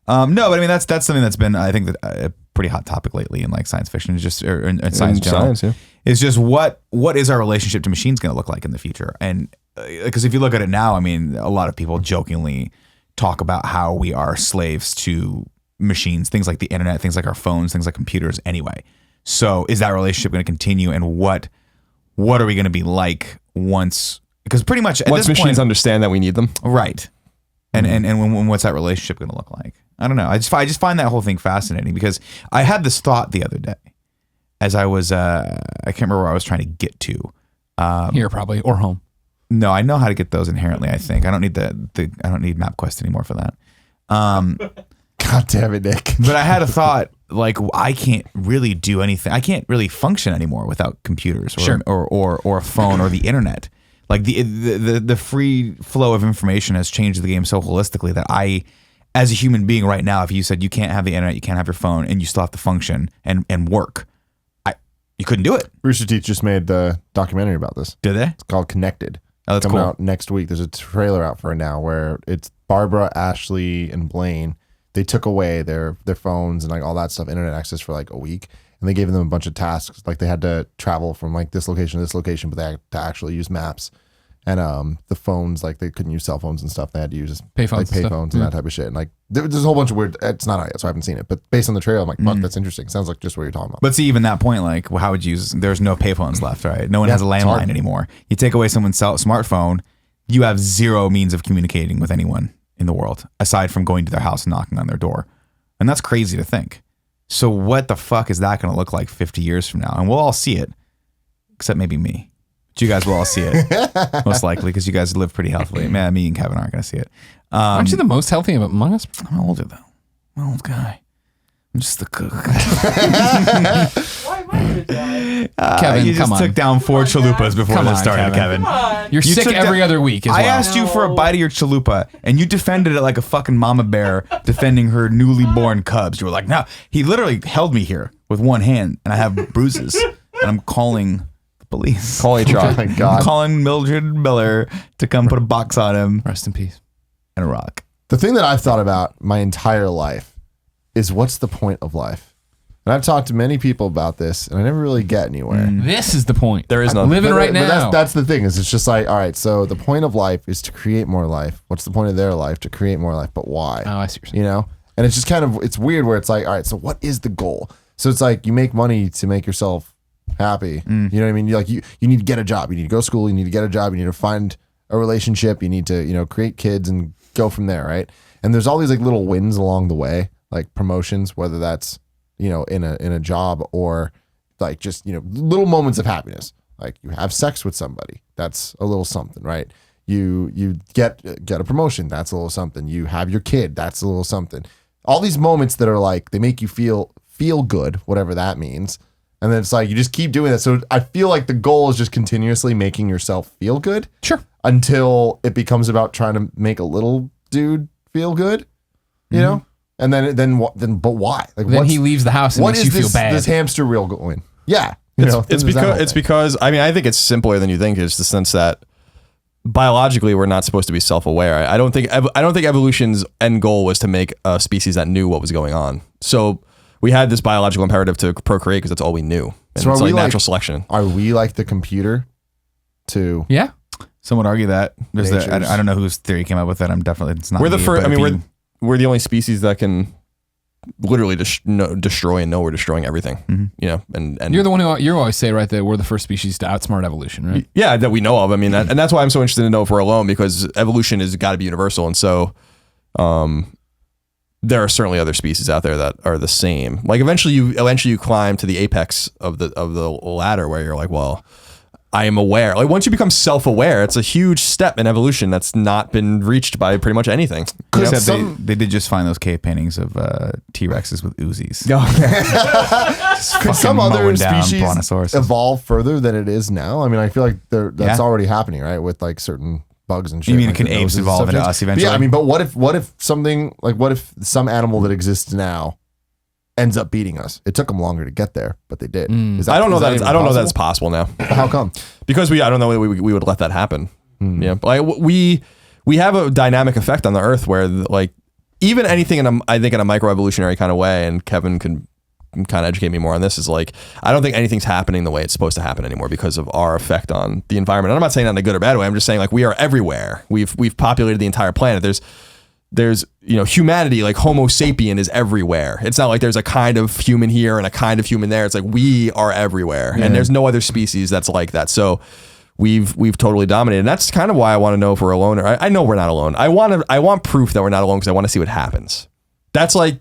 No, but I mean that's something that's been I think that a pretty hot topic lately in like science fiction, is just in science general. Science, yeah. It's just what is our relationship to machines going to look like in the future? And because if you look at it now, I mean, a lot of people jokingly talk about how we are slaves to machines, things like the internet, things like our phones, things like computers anyway. So is that relationship going to continue? And what are we going to be like once, because pretty much at once this machines point, understand that we need them. right. And when what's that relationship going to look like? I don't know. I just find that whole thing fascinating because I had this thought the other day as I was, I can't remember where I was trying to get to. Here probably, or home. No, I know how to get those inherently. I think I don't need I don't need MapQuest anymore for that. God damn it, Nick. But I had a thought like I can't really do anything. I can't really function anymore without computers or a phone or the internet. Like the free flow of information has changed the game so holistically that I, as a human being right now, if you said you can't have the internet, you can't have your phone, and you still have to function and work, you couldn't do it. Rooster Teeth just made the documentary about this. Did they? It's called Connected. Oh, that's coming cool. out next week. There's a trailer out for it now where it's Barbara, Ashley, and Blaine. They took away their phones and like all that stuff, internet access for like a week, and they gave them a bunch of tasks. Like they had to travel from like this location to this location, but they had to actually use maps. And the phones, like they couldn't use cell phones and stuff. They had to use Payphones like and stuff. payphones and that type of shit. And like there's a whole bunch of weird. It's not out yet, so I haven't seen it. But based on the trailer, I'm like, fuck, that's interesting. Sounds like just what you're talking about. But see, even that point, like, how would you use? There's no payphones left, right? No one has a it's hard. landline anymore. You take away someone's smartphone, you have zero means of communicating with anyone in the world aside from going to their house and knocking on their door, and that's crazy to think. So what the fuck is that going to look like 50 years from now? And we'll all see it, except maybe me. But you guys will all see it, most likely, because you guys live pretty healthily. Man, me and Kevin aren't going to see it. Aren't you the most healthy among us? I'm older, though. I'm an old guy. I'm just the cook. Why am I gonna die? Kevin, you come just on. took down 4 chalupas before Come this on, started, Kevin. Kevin. You're You sick took every that- other week as I well. asked you for a bite of your chalupa, and you defended it like a fucking mama bear defending her newly born cubs. You were like, no. He literally held me here with one hand, and I have bruises, and I'm calling the police. Call HR. Oh my God. I'm calling Mildred Miller to come put a box on him Rest in peace. and a rock. The thing that I've thought about my entire life is what's the point of life? And I've talked to many people about this, and I never really get anywhere. This is the point. There is I'm none. living But- right but now. That's the thing is it's just like, all right, so the point of life is to create more life. What's the point of their life? To create more life, but why? Oh, I see what you're saying. You know? And it's just kind of, it's weird where it's like, all right, so what is the goal? So it's like you make money to make yourself happy. You know what I mean? You need to get a job. You need to go to school. You need to get a job. You need to find a relationship. You need to, create kids and go from there, right? And there's all these like little wins along the way, like promotions, whether that's, in a job or like just, little moments of happiness. Like you have sex with somebody. That's a little something, right? You get a promotion. That's a little something. You have your kid. That's a little something. All these moments that are like, they make you feel good, whatever that means. And then it's like, you just keep doing that. So I feel like the goal is just continuously making yourself feel good. Sure. Until it becomes about trying to make a little dude feel good, you know? And then but why? Like, Then he leaves the house and what makes is you feel this, bad. this hamster wheel going? Yeah. It's because I mean I think it's simpler than you think. It's the sense that biologically we're not supposed to be self-aware. I don't think evolution's end goal was to make a species that knew what was going on. So we had this biological imperative to procreate because that's all we knew. And So it's are we like like- natural selection. Are we like the computer to Yeah. Some would argue that. Nature's- I don't know whose theory came up with that. It's not We're the me, first. but I if mean, you- we're the only species that can literally destroy and know we're destroying everything. And You're the one who you always say, right, that we're the first species to outsmart evolution, right? yeah, that we know of. I mean, and that's why I'm so interested to know if we're alone, because evolution has got to be universal, and so there are certainly other species out there that are the same. Like eventually you climb to the apex of the ladder where you're like, well, I am aware. Like once you become self-aware, it's a huge step in evolution that's not been reached by pretty much anything. Except some- they did just find those cave paintings of T-Rexes with Uzis. could some other mowing down species brontosauruses. evolve further than it is now? I mean, I feel like that's Yeah. already happening, right? With like certain bugs and shit. You mean like can the apes noses and evolve stuff into change. us But eventually? Yeah, I mean, but what if something like some animal that exists now ends up beating us? It took them longer to get there, but they did. Is I don't know that. even I don't know that it's possible? possible now. How come? Because I don't know that we would let that happen. Yeah, like we have a dynamic effect on the Earth where like even anything I think in a microevolutionary kind of way, and Kevin can kind of educate me more on this, is like I don't think anything's happening the way it's supposed to happen anymore because of our effect on the environment. And I'm not saying that in a good or bad way. I'm just saying like we are everywhere. We've populated the entire planet. There's humanity, like Homo sapien is everywhere. It's not like there's a kind of human here and a kind of human there. It's like we are everywhere, and there's no other species that's like that. So we've totally dominated, and that's kind of why I want to know if we're alone. Or I know we're not alone. I want proof that we're not alone because I want to see what happens. That's like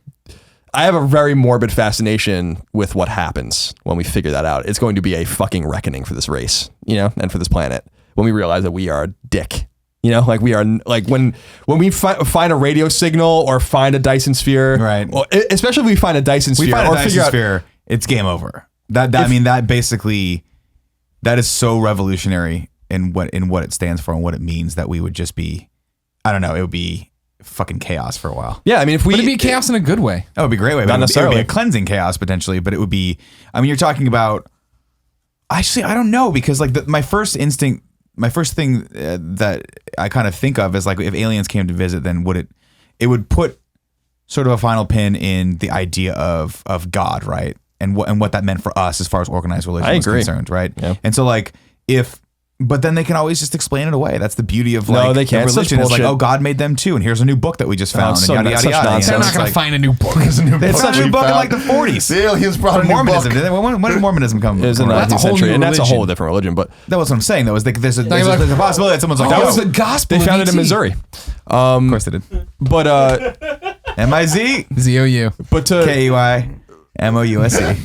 I have a very morbid fascination with what happens when we figure that out. It's going to be a fucking reckoning for this race, and for this planet when we realize that we are a dick. Like we are, like when we find a radio signal or find a Dyson sphere, Right. Or especially if we find a Dyson sphere, We find a or Dyson figure out, sphere, it's game over. That basically, that is so revolutionary in what it stands for and what it means that we would just be, I don't know, it would be fucking chaos for a while. Yeah, I mean, if we, But it'd be chaos in a good way. That would be a great way. Not It would necessarily. be a cleansing chaos potentially, but it would be, I mean, you're talking about, actually, I don't know, because like my first instinct my first thing that I kind of think of is like if aliens came to visit, then it would put sort of a final pin in the idea of God, right? And what that meant for us as far as organized religion is concerned, right? Yeah. And so like but then they can always just explain it away. That's the beauty of No, they can't. the religion. It's It's like, bullshit. oh, God made them too, and here's a new book that we just found. so and yada, such yada, yada. nonsense. They're not It's going to like- find a new book. It's a new It's book. such a book in like the 40s. The aliens brought a new Mormonism. book. Did they? When did Mormonism come? It was in the around? That's a 19th whole century, new and that's a whole religion. different religion. But That was what I'm saying, though. Is like there's a like- possibility that someone's like, That oh, was the gospel. they found it in ET. Missouri. of course they did. But M-I-Z ZOU. but to K-E-Y-M-O-U-S-E.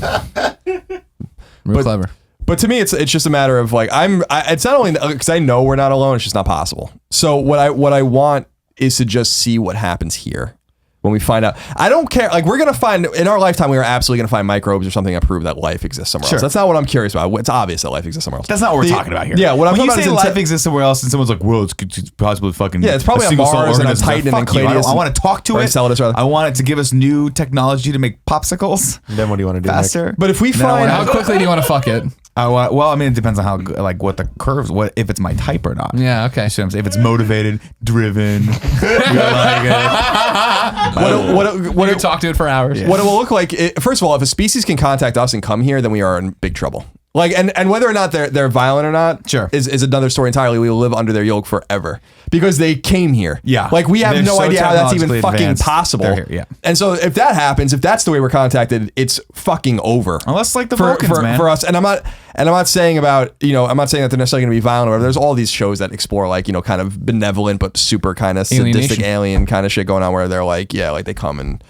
Real clever. But to me, it's just a matter of like it's not only because I know we're not alone. It's just not possible. So what I want is to just see what happens here when we find out. I don't care. Like we're gonna find in our lifetime, we are absolutely gonna find microbes or something that prove that life exists somewhere else. That's not what I'm curious about. It's obvious that life exists somewhere else. That's not what we're talking about here. Yeah, what I'm when you talking say about is life exists somewhere else, and someone's like, "Well, it's possibly fucking Yeah, it's probably a on single-cell Mars and on organism." Titan and Fuck you. Cladius I want to talk to or it. Enceladus, rather. I want it to give us new technology to make popsicles Then what do you want to do? Nick? faster. But if we Then I find wanna- How quickly do you want to fuck it? well, I mean, it depends on how like what the curves, what if it's my type or not. Yeah, okay. You see what I'm saying? If it's motivated, driven, we like it. What do you talk to it for hours? What it will look like, first of all, if a species can contact us and come here, then we are in big trouble. Like, and whether or not they're violent or not, Sure. is another story entirely. We will live under their yoke forever because they came here. Yeah. like we have They're no so idea how that's even technologically fucking advanced. possible. They're here, yeah. And so if that happens, if that's the way we're contacted, it's fucking over. Unless like the Vulcans, man. For us. And I'm not saying about, I'm not saying that they're necessarily going to be violent or whatever. There's all these shows that explore like, kind of benevolent but super kind of sadistic Alienation. alien kind of shit going on where they're like, yeah, like they come and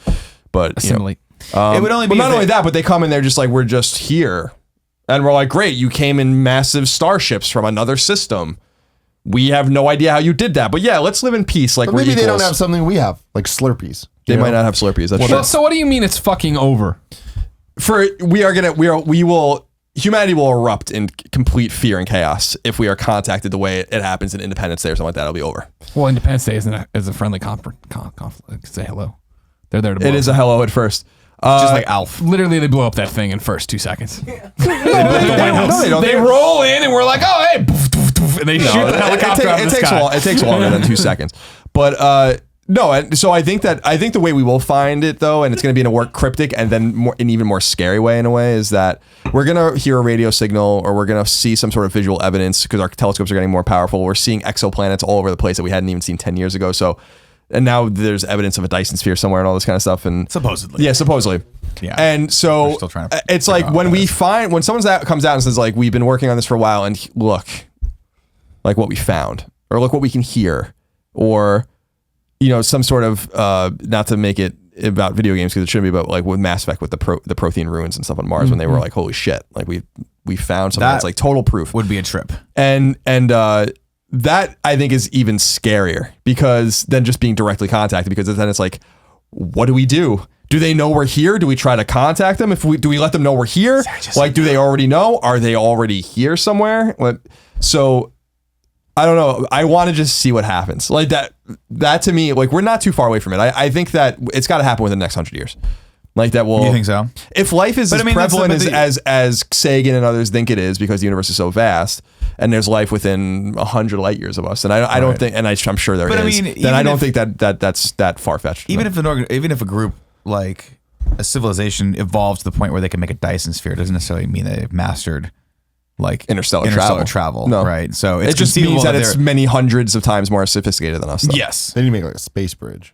but Assimilate. It would only but be not if only it- that, but they come and they're just like, we're just here. And we're like, great, you came in massive starships from another system. We have no idea how you did that. But yeah, let's live in peace. Like But we're maybe they don't equals. have something we have, like Slurpees. They You might know? not have Slurpees. That's Well, true. so what do you mean it's fucking over? Humanity will erupt in complete fear and chaos if we are contacted the way it happens in Independence Day or something like that. It'll be over. Well, Independence Day is a friendly conflict. Say hello. They're there to blow It is a hello at first. just like Alf. Literally, they blow up that thing in first 2 seconds. No, they don't. They roll in and we're like, oh, hey. Poof, poof, poof, and they shoot the helicopter out of the sky. It takes longer than 2 seconds. But no, and so I think the way we will find it though, and it's going to be in a more cryptic and then in even more scary way in a way, is that we're going to hear a radio signal or we're going to see some sort of visual evidence because our telescopes are getting more powerful. We're seeing exoplanets all over the place that we hadn't even seen 10 years ago. So, and now there's evidence of a Dyson sphere somewhere and all this kind of stuff. And Supposedly. yeah, supposedly. Yeah. And We're so still trying to it's figure like out when what that is. when someone comes out and says like, we've been working on this for a while and look like what we found or look what we can hear or, some sort of, not to make it about video games because it shouldn't be, but like with Mass Effect with the Prothean ruins and stuff on Mars when they were like, holy shit, like we found something That that's like total proof. Would be a trip. And that I think is even scarier because then just being directly contacted because then it's like, what do we do? Do they know we're here? Do we try to contact them? Do we let them know we're here? Like, do they already know? Are they already here somewhere? So I don't know. I want to just see what happens. Like that to me, like we're not too far away from it. I think that it's got to happen within the next 100 years. Like that will. You think so? If life is But as I mean, that's prevalent the- as Sagan and others think it is because the universe is so vast and there's life within 100 light years of us, and I don't think, and I'm sure there is. But I mean, then I even don't if- think that's that far fetched. Even if a group like a civilization evolves to the point where they can make a Dyson sphere, doesn't necessarily mean they've mastered like interstellar travel. No, right? So it just means that it's many hundreds of times more sophisticated than us. Though. yes. They need to make like a space bridge.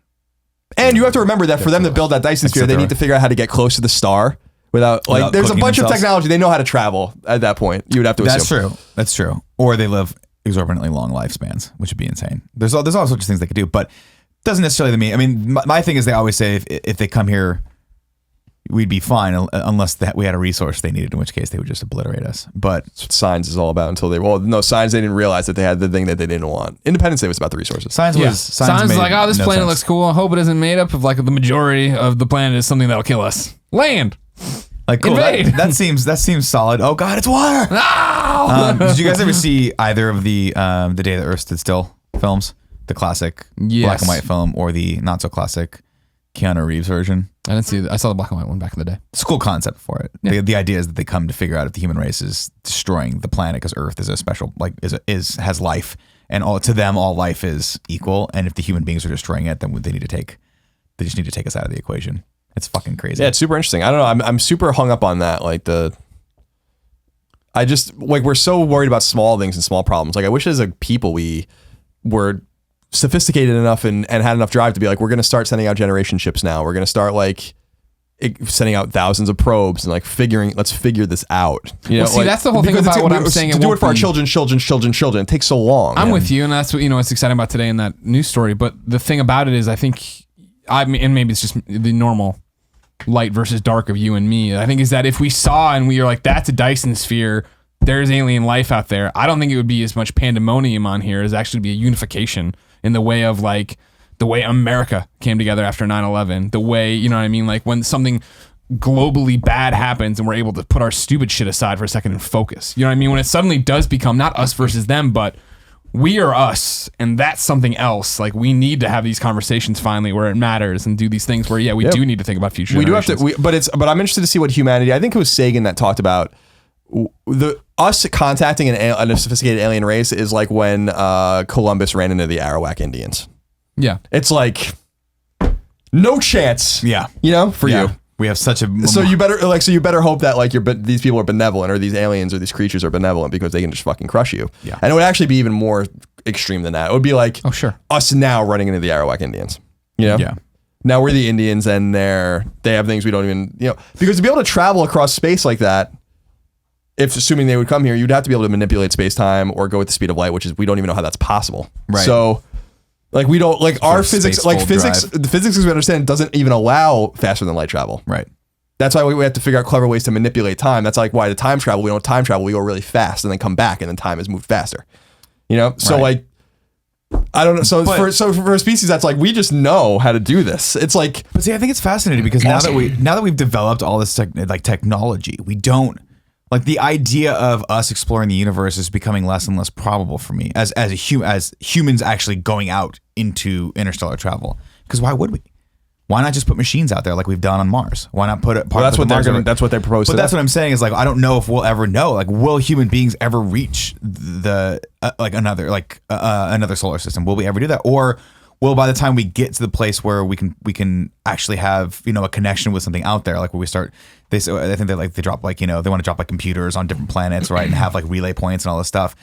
And you have to remember that for them to build that Dyson sphere, they need to figure out how to get close to the star without there's a cooking bunch of themselves. technology. They know how to travel at that point. You would have to assume. That's true. That's true. Or they live exorbitantly long lifespans, which would be insane. There's all sorts of things they could do, but doesn't necessarily mean. I mean, my thing is they always say if they come here, we'd be fine unless we had a resource they needed, in which case they would just obliterate us. But That's what Signs is all about until Signs they didn't realize that they had the thing that they didn't want. Independence Day was about the resources. science Yeah. was Science made is like, oh, this no planet sense. looks cool. I hope it isn't made up of like the majority of the planet is something that'll kill us. Land. Like cool. Invade. That seems solid. Oh God, it's water. No! Did you guys ever see either of the Day the Earth Stood Still films? The classic black Yes. and white film, or the not so classic Keanu Reeves version. I didn't see. I saw the black and white one back in the day. It's a cool concept for it. Yeah. The idea is that they come to figure out if the human race is destroying the planet because Earth is a special, like, has life, and all to them all life is equal. And if the human beings are destroying it, then they just need to take us out of the equation. It's fucking crazy. Yeah, it's super interesting. I don't know. I'm super hung up on that. Like we're so worried about small things and small problems. Like I wish as a people we were sophisticated enough and had enough drive to be like, we're going to start sending out generation ships now. We're going to start like sending out thousands of probes and like let's figure this out. You know, Well, see, that's the whole thing because about what I'm saying. To do it for our children. It takes so long. I'm man. with you, and that's what what's exciting about today in that news story. But the thing about it is, I think, and maybe it's just the normal light versus dark of you and me. I think is that if we saw and we were like, that's a Dyson sphere, there's alien life out there. I don't think it would be as much pandemonium on here as actually be a unification in the way of like the way America came together after 9/11. The way you know what I mean, like when something globally bad happens and we're able to put our stupid shit aside for a second and focus. You know what I mean? When it suddenly does become not us versus them, but we are us, and that's something else. Like we need to have these conversations finally where it matters and do these things where we do need to think about future. We do have to, generations. but I'm interested to see what humanity. I think it was Sagan that talked about us contacting a sophisticated alien race is like when Columbus ran into the Arawak Indians. Yeah, It's like no chance. Yeah. For Yeah. you. We have such a So you better hope that like these people are benevolent or these aliens or these creatures are benevolent because they can just fucking crush you. Yeah. And it would actually be even more extreme than that. It would be like us now running into the Arawak Indians. Yeah. Now we're the Indians and they have things we don't even, because to be able to travel across space like that, if assuming they would come here, you'd have to be able to manipulate space time or go at the speed of light, which is we don't even know how that's possible. Right. So like we don't like our physics, like physics, drive. the physics as we understand doesn't even allow faster than light travel. Right. That's why we have to figure out clever ways to manipulate time. That's like why the time travel, we don't time travel, we go really fast and then come back and then time is moved faster. So Right. like, I don't know. So for a species that's like, we just know how to do this. It's like, But see, I think it's fascinating because now that we've developed all this technology, we don't like the idea of us exploring the universe is becoming less and less probable for me as humans actually going out into interstellar travel. Because why would we? Why not just put machines out there like we've done on Mars? Why not put it? that's what they propose. But that's what I'm saying is like I don't know if we'll ever know. Like, will human beings ever reach another solar system? Will we ever do that? Or will by the time we get to the place where we can actually have a connection with something out there, like where we start? I think they drop they want to drop like computers on different planets, right, and have like relay points and all this stuff.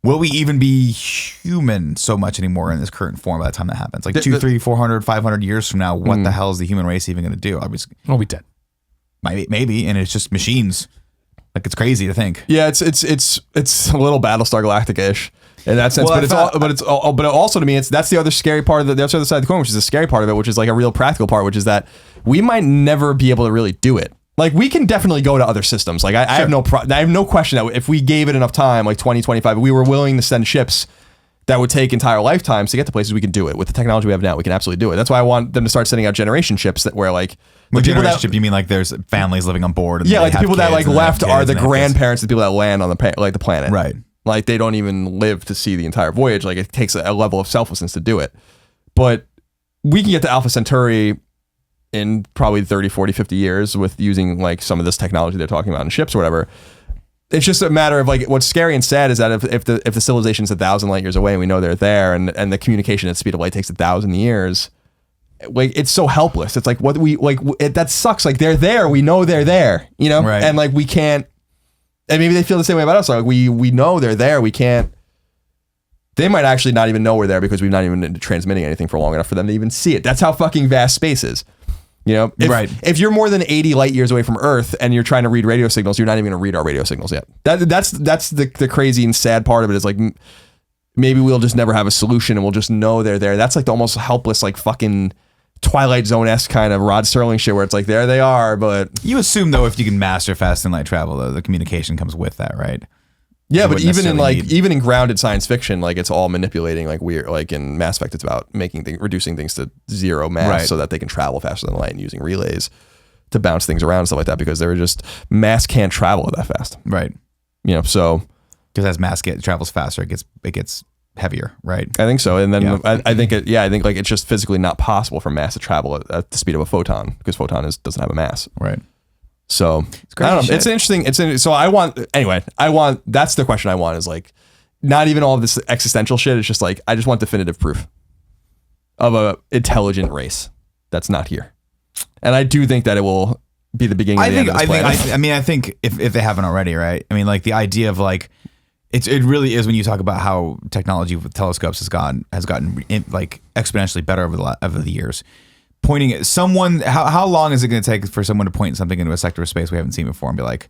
Will we even be human so much anymore in this current form by the time that happens? Like 200, 300, 400, 500 years from now, what the hell is the human race even going to do? Obviously, we'll be dead. Maybe, and it's just machines. Like it's crazy to think. Yeah, it's a little Battlestar Galactica-ish in that sense. Well, but also to me, that's the other scary part of that's the other side of the coin, which is the scary part of it, which is like a real practical part, which is that we might never be able to really do it. Like we can definitely go to other systems. Like I have no question that if we gave it enough time, like 20, 25, we were willing to send ships that would take entire lifetimes to get to places, we can do it. With the technology we have now, we can absolutely do it. That's why I want them to start sending out generation ships that where like the generation ship, you mean like there's families living on board? And like the people that like left are the grandparents of the people that land on the planet. Right. Like they don't even live to see the entire voyage. Like it takes a level of selflessness to do it. But we can get to Alpha Centauri in probably 30, 40, 50 years with using like some of this technology they're talking about in ships or whatever. It's just a matter of like what's scary and sad is that if the civilization's 1,000 light years away and we know they're there and the communication at the speed of light takes 1,000 years, like it's so helpless. It's like what we like that sucks. Like they're there, we know they're there, Right. and like we can't. And maybe they feel the same way about us. Like we know they're there, we can't. They might actually not even know we're there because we've not even transmitting anything for long enough for them to even see it. That's how fucking vast space is. If you're more than 80 light years away from Earth and you're trying to read radio signals, you're not even going to read our radio signals yet. That's the crazy and sad part of it is like maybe we'll just never have a solution and we'll just know they're there. That's like the almost helpless like fucking Twilight Zone-esque kind of Rod Serling shit where it's like there they are, but you assume though if you can master fast and light travel, though, the communication comes with that, right? Yeah, but even in grounded science fiction, like it's all manipulating like weird. Like in Mass Effect, it's about reducing things to zero mass Right. so that they can travel faster than light and using relays to bounce things around and stuff like that because they're just mass can't travel that fast. Right. So Because as mass travels faster, it gets heavier, right? I think so. And then Yeah. I think like it's just physically not possible for mass to travel at the speed of a photon because photon doesn't have a mass. Right. So crazy I don't know. shit. It's interesting. So I want that's the question I want is like not even all of this existential shit. It's just like I just want definitive proof of a intelligent race that's not here. And I do think that it will be the beginning of the end of this planet. I think if they haven't already, right? I mean, like the idea of like it really is when you talk about how technology with telescopes has gotten like exponentially better over the years. Pointing at someone, how long is it going to take for someone to point something into a sector of space we haven't seen before and be like,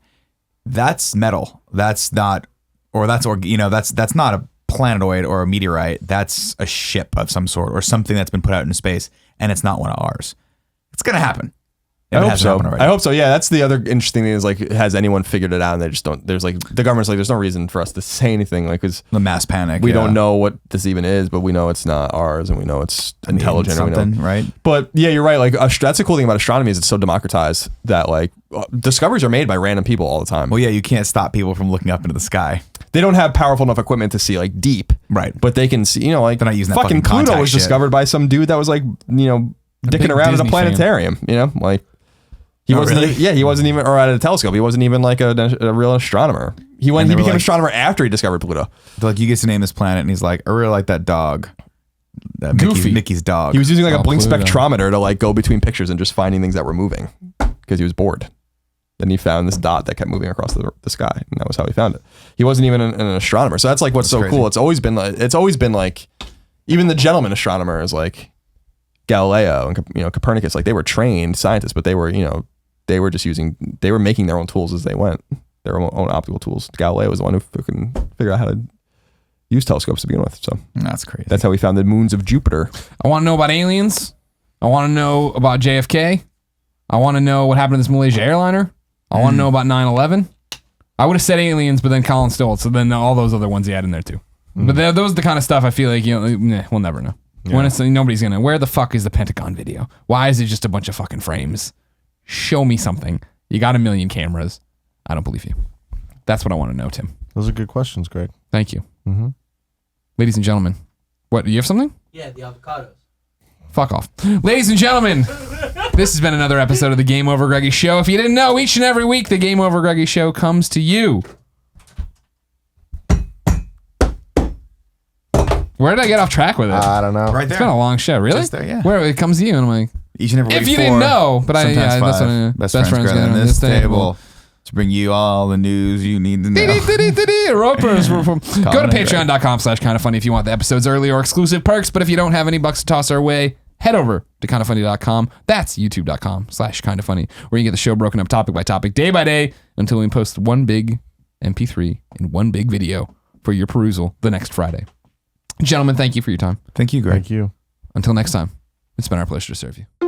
that's metal, that's not a planetoid or a meteorite, that's a ship of some sort or something that's been put out into space and it's not one of ours. It's going to happen. I hope so. Yeah, that's the other interesting thing is like, has anyone figured it out? And they just don't. There's like the government's like, there's no reason for us to say anything, like because the mass panic. We don't know what this even is, but we know it's not ours, and we know it's intelligent. Something, right? But yeah, you're right. Like that's the cool thing about astronomy is it's so democratized that like discoveries are made by random people all the time. Well, yeah, you can't stop people from looking up into the sky. They don't have powerful enough equipment to see like deep, right? But they can see. You know, like they're not using that fucking Pluto was discovered by some dude that was like dicking around at a planetarium. You know, like. He wasn't even, or at a telescope. He wasn't even like a real astronomer. He became an astronomer after he discovered Pluto. They're like, you get to name this planet, and he's like, I really like that dog. That Goofy. Mickey's dog. He was using like a blink spectrometer to like go between pictures and just finding things that were moving because he was bored. Then he found this dot that kept moving across the sky, and that was how he found it. He wasn't even an astronomer. So that's like what's so crazy. Cool. It's always been like, even the gentleman astronomer is like Galileo and Copernicus. Like they were trained scientists, but they were they were making their own tools as they went, their own optical tools. Galileo was the one who fucking figured out how to use telescopes to begin with. So that's crazy. That's how we found the moons of Jupiter. I want to know about aliens. I want to know about JFK. I want to know what happened to this Malaysia airliner. I want to know about 9/11. I would have said aliens, but then Colin stole it. So then all those other ones he had in there too. But those are the kind of stuff I feel like we'll never know. Yeah. When nobody's gonna. Where the fuck is the Pentagon video? Why is it just a bunch of fucking frames? Show me something. You got 1 million cameras. I don't believe you. That's what I want to know, Tim. Those are good questions, Greg. Thank you. Mm-hmm. Ladies and gentlemen. What, you have something? Yeah, the avocados. Fuck off. Ladies and gentlemen, this has been another episode of the Game Over Greggy Show. If you didn't know, each and every week, the Game Over Greggy Show comes to you. Where did I get off track with it? I don't know. Right It's there. been a long show. Really? Just there, yeah. Where it comes to you, and I'm like, each and every week. if you didn't know, but that's what I best friends gathered on this table to bring you all the news you need to know. Ropers. Go to patreon.com/kindafunny if you want the episodes early or exclusive perks. But if you don't have any bucks to toss our way, head over to kindafunny.com. That's youtube.com/kindafunny, where you get the show broken up topic by topic, day by day, until we post one big MP3 and one big video for your perusal the next Friday. Gentlemen, thank you for your time. Thank you, Greg. Thank you. Until next time, it's been our pleasure to serve you.